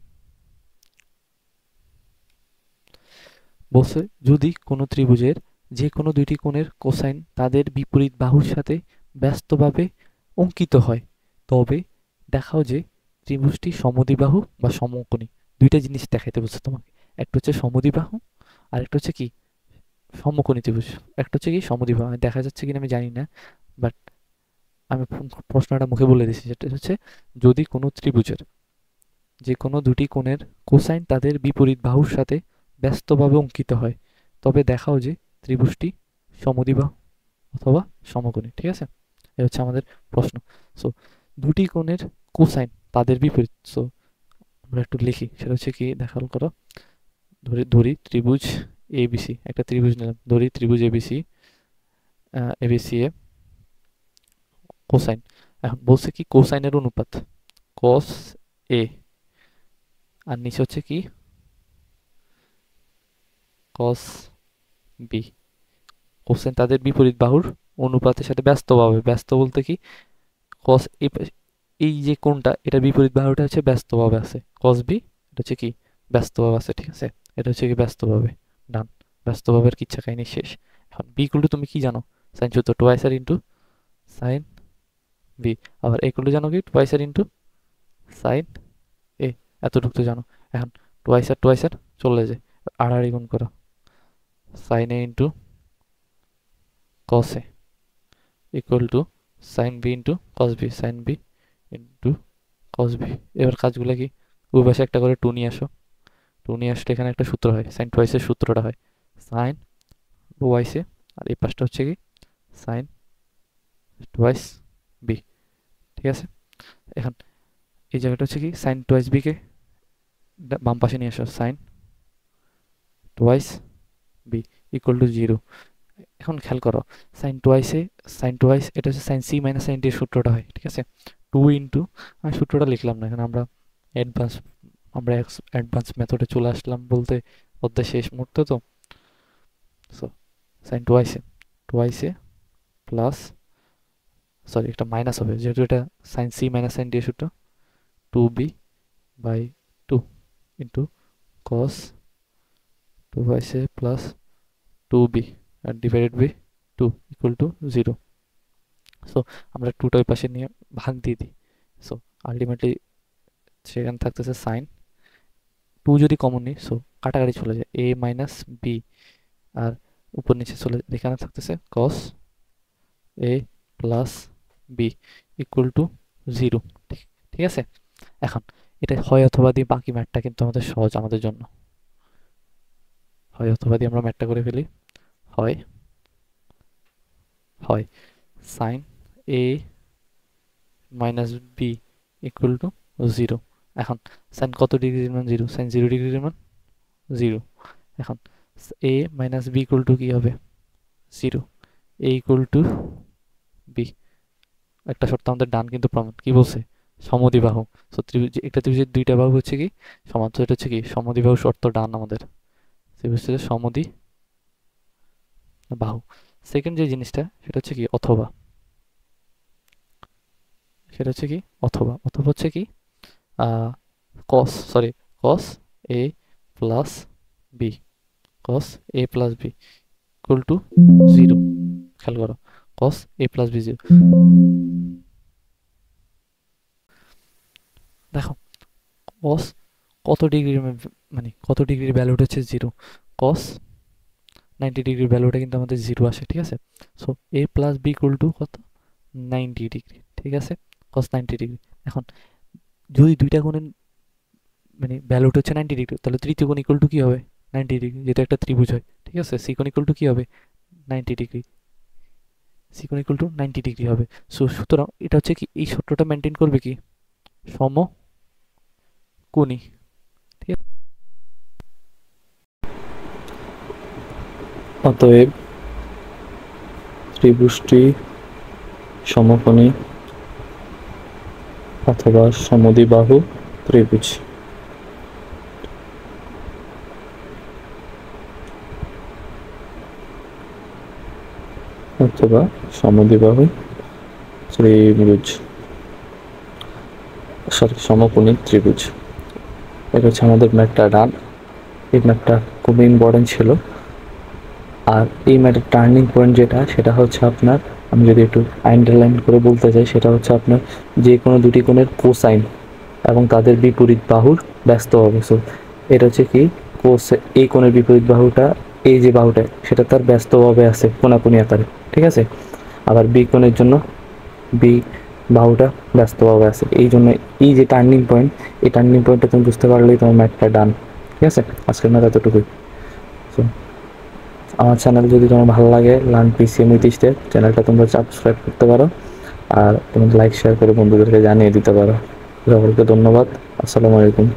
বলছে যদি কোনো ত্রিভুজের যে কোনো দুইটি কোণের কোসাইন তাদের বিপরীত বাহুর সাথে ব্যস্তভাবে অঙ্কিত হয়, তবে দেখাও যে ত্রিভুজটি সমদ্বিবাহু বা সমকোণী। দুইটা জিনিস দেখাইতে বলছে তোমাকে, একটা হচ্ছে সমদ্বিবাহু আর একটা হচ্ছে কি সমকোণী ত্রিভুজ। একটা হচ্ছে কি সমদ্বিবাহু, দেখা যাচ্ছে কিনা আমি জানি না, বাট আমি প্রশ্নটা মুখে বলে দিচ্ছি, যেটা হচ্ছে যদি কোনো ত্রিভুজের যে কোনো দুটি কোণের কোসাইন তাদের বিপরীত বাহুর সাথে ব্যস্তভাবে অঙ্কিত হয়, তবে দেখাও যে ত্রিভুজটি সমদ্বিবাহু অথবা সমকোণী, ঠিক আছে? এ হচ্ছে আমাদের প্রশ্ন। সো দুটি কোণের কোসাইন তাদের বিপরীত, সো আমরা একটু লিখি, সেটা হচ্ছে কি দেখাল করো। ধরি ত্রিভুজ এবিসি, একটা ত্রিভুজ নিলাম, ধরি ত্রিভুজ এবিসি, এবিসি এ কোসাইন। এখন বলছে কি কোসাইনের অনুপাত কস এ, আর নিচে হচ্ছে কি কস বি। কোসাইন তাদের বিপরীত বাহুর অনুপাতের সাথে ব্যস্তভাবে, ব্যস্ত বলতে কি কস এই যে কোণটা এটা বিপরীত বাহুটা হচ্ছে ব্যস্তভাবে আছে, কস বি এটা হচ্ছে কি ব্যস্তভাবে আছে, ঠিক আছে? এটা হচ্ছে কি ব্যস্তভাবে, ডান। ব্যস্তভাবের কিচ্ছা কাহিনী শেষ। এখন বি ইকুয়াল টু তুমি কি জানো, সাইন সূত্র টোয়াইস আর ইন্টু সাইন বি, আবার এ ইকুয়াল টু জানো কি টোয়াইস আর ইন্টু সাইন এ, এতটুকু তো জানো। এখন টোয়াইস আর চলে যায়, আড়াআড়ি গুণ করো, sine A into cos A equal to sine B into cos B, sine B into cos B. এবার কাজগুলো কি, ওই পাশে একটা করে টু নিয়ে আসো, টু নিয়ে আসলে এখানে একটা সূত্র হয়, সাইন টোয়াইসের সূত্রটা হয় সাইন ওয়াইসে, আর এই পাশটা হচ্ছে কি সাইন টোয়াইস বি, ঠিক আছে? এখন এই জায়গাটা হচ্ছে কি সাইন টোয়াইস বিকে বাম পাশে নিয়ে আসো, sine twice B equal to zero. এখন খেয়াল করো, সাইন টোয়াইস এটা হচ্ছে sine C minus sine D এর সূত্রটা হয়, ঠিক আছে? টু ইন্টু, আমি সূত্রটা লিখলাম না, এখানে অ্যাডভান্স আমরা অ্যাডভান্স মেথডে চলে আসলাম বলতে অধ্যায় শেষ মুহূর্তে তো। সো সাইন টোয়াইসে প্লাস, সরি একটা মাইনাস হবে যেহেতু এটা sine C minus sine D এর সূত্র, two B by two into cos টোয়াইসে plus two B R divided by two equal to zero. So আমরা টুটা ওই পাশে নিয়ে ভাগ দিয়ে দিই। সো আলটিমেটলি সেখানে থাকতেছে সাইন, টু যদি কমন নিই সো কাটাকাটি চলে যায়, এ মাইনাস বি, আর উপর নিচে চলে যায়, এখানে থাকতেছে cos A plus B equal to zero, ঠিক আছে? এখন এটা হয় অথবা দিয়ে বাকি ম্যাথটা কিন্তু আমাদের সহজ, আমাদের জন্য হয় অথবা দিয়ে আমরা ম্যাথটা করে ফেলি। হয় হয় sine A minus B equal to zero. এখন সাইন কত ডিগ্রির মান জিরো, সাইন জিরো ডিগ্রির মান জিরো। এখন A minus B equal to কি হবে zero, A equal to B. একটা শর্ত আমাদের ডান কিন্তু প্রমাণ কি বলছে, সমদ্বিবাহু। সো ত্রিভুজ, একটা ত্রিভুজের দুইটা বাহু হচ্ছে কি সমান, তো এটা হচ্ছে কি সমদ্বিবাহু শর্ত ডান আমাদের, ত্রিভুজটা সমদ্বিবাহু। সেকেন্ড যে জিনিসটা সেটা হচ্ছে কি অথবা, সেটা হচ্ছে কি অথবা, অথবা হচ্ছে কি cos A plus B, cos A plus B equal to zero. খেয়াল করো, কস এ প্লাস বি জিরো। দেখো কস কত ডিগ্রির মানে কত ডিগ্রির ভ্যালুটা হচ্ছে জিরো, কস 90 ডিগ্রির ভ্যালুটা কিন্তু আমাদের 0 আসে, ঠিক আছে। So a plus B equal to কত, 90 ডিগ্রি, ঠিক আছে, cos 90 ডিগ্রি। এখন যদি দুইটা কোণের মানে ভ্যালুটা হচ্ছে 90 ডিগ্রি, তাহলে তৃতীয় কোণ ইকুয়াল টু কী হবে, 90 ডিগ্রি, যেহেতু একটা ত্রিভুজ হয়, ঠিক আছে। সি কোণ ইকুয়াল টু কী হবে, 90 ডিগ্রি, সি কোণ ইকুয়াল টু 90 ডিগ্রি হবে। সো সুতরাং এটা হচ্ছে কি, এই সূত্রটা মেনটেন করবে কি, সমকোণী, ঠিক আছে। অতএব ত্রিভুজটি সমকোণী অথবা সমদ্বিবাহু ত্রিভুজ। অথবা সমদ্বিবাহু ত্রিভুজ, সমকোণী ত্রিভুজ। এটা হচ্ছে আমাদের ম্যাথটা ডান। এই ম্যাথটা খুবই ইম্পর্টেন্ট ছিল। আর এই ম্যাথের টার্নিং পয়েন্ট যেটা, সেটা হচ্ছে আপনার, আমি যদি একটু আন্ডারলাইন করে বলতে চাই, সেটা হচ্ছে আপনার যে কোনো দুটি কোণের কোসাইন এবং তাদের বিপরীত বাহুর ব্যস্ত হবে। সো এটা হচ্ছে কি, এই কোণের বিপরীত বাহুটা, এই যে বাহুটা, সেটা তার ব্যস্তভাবে আছে কোনাকুনি আকারে, ঠিক আছে। আবার বি কোণের জন্য বি বাহুটা ব্যস্তভাবে আছে। এই জন্য এই যে টার্নিং পয়েন্ট, এই টার্নিং পয়েন্টটা তুমি বুঝতে পারলেই তোমার ম্যাথটা ডান, ঠিক আছে। আজকের ম্যাথ এতটুকুই। সো আমার চ্যানেল যদি তোমার ভালো লাগে, লার্ন পিসিএম উইথ স্টেপ, চ্যানেলটা তোমরা সাবস্ক্রাইব করতে পারো, আর তুমি লাইক শেয়ার করে বন্ধুদেরকে জানিয়ে দিতে পারো। সকলকে ধন্যবাদ। আসসালামু আলাইকুম।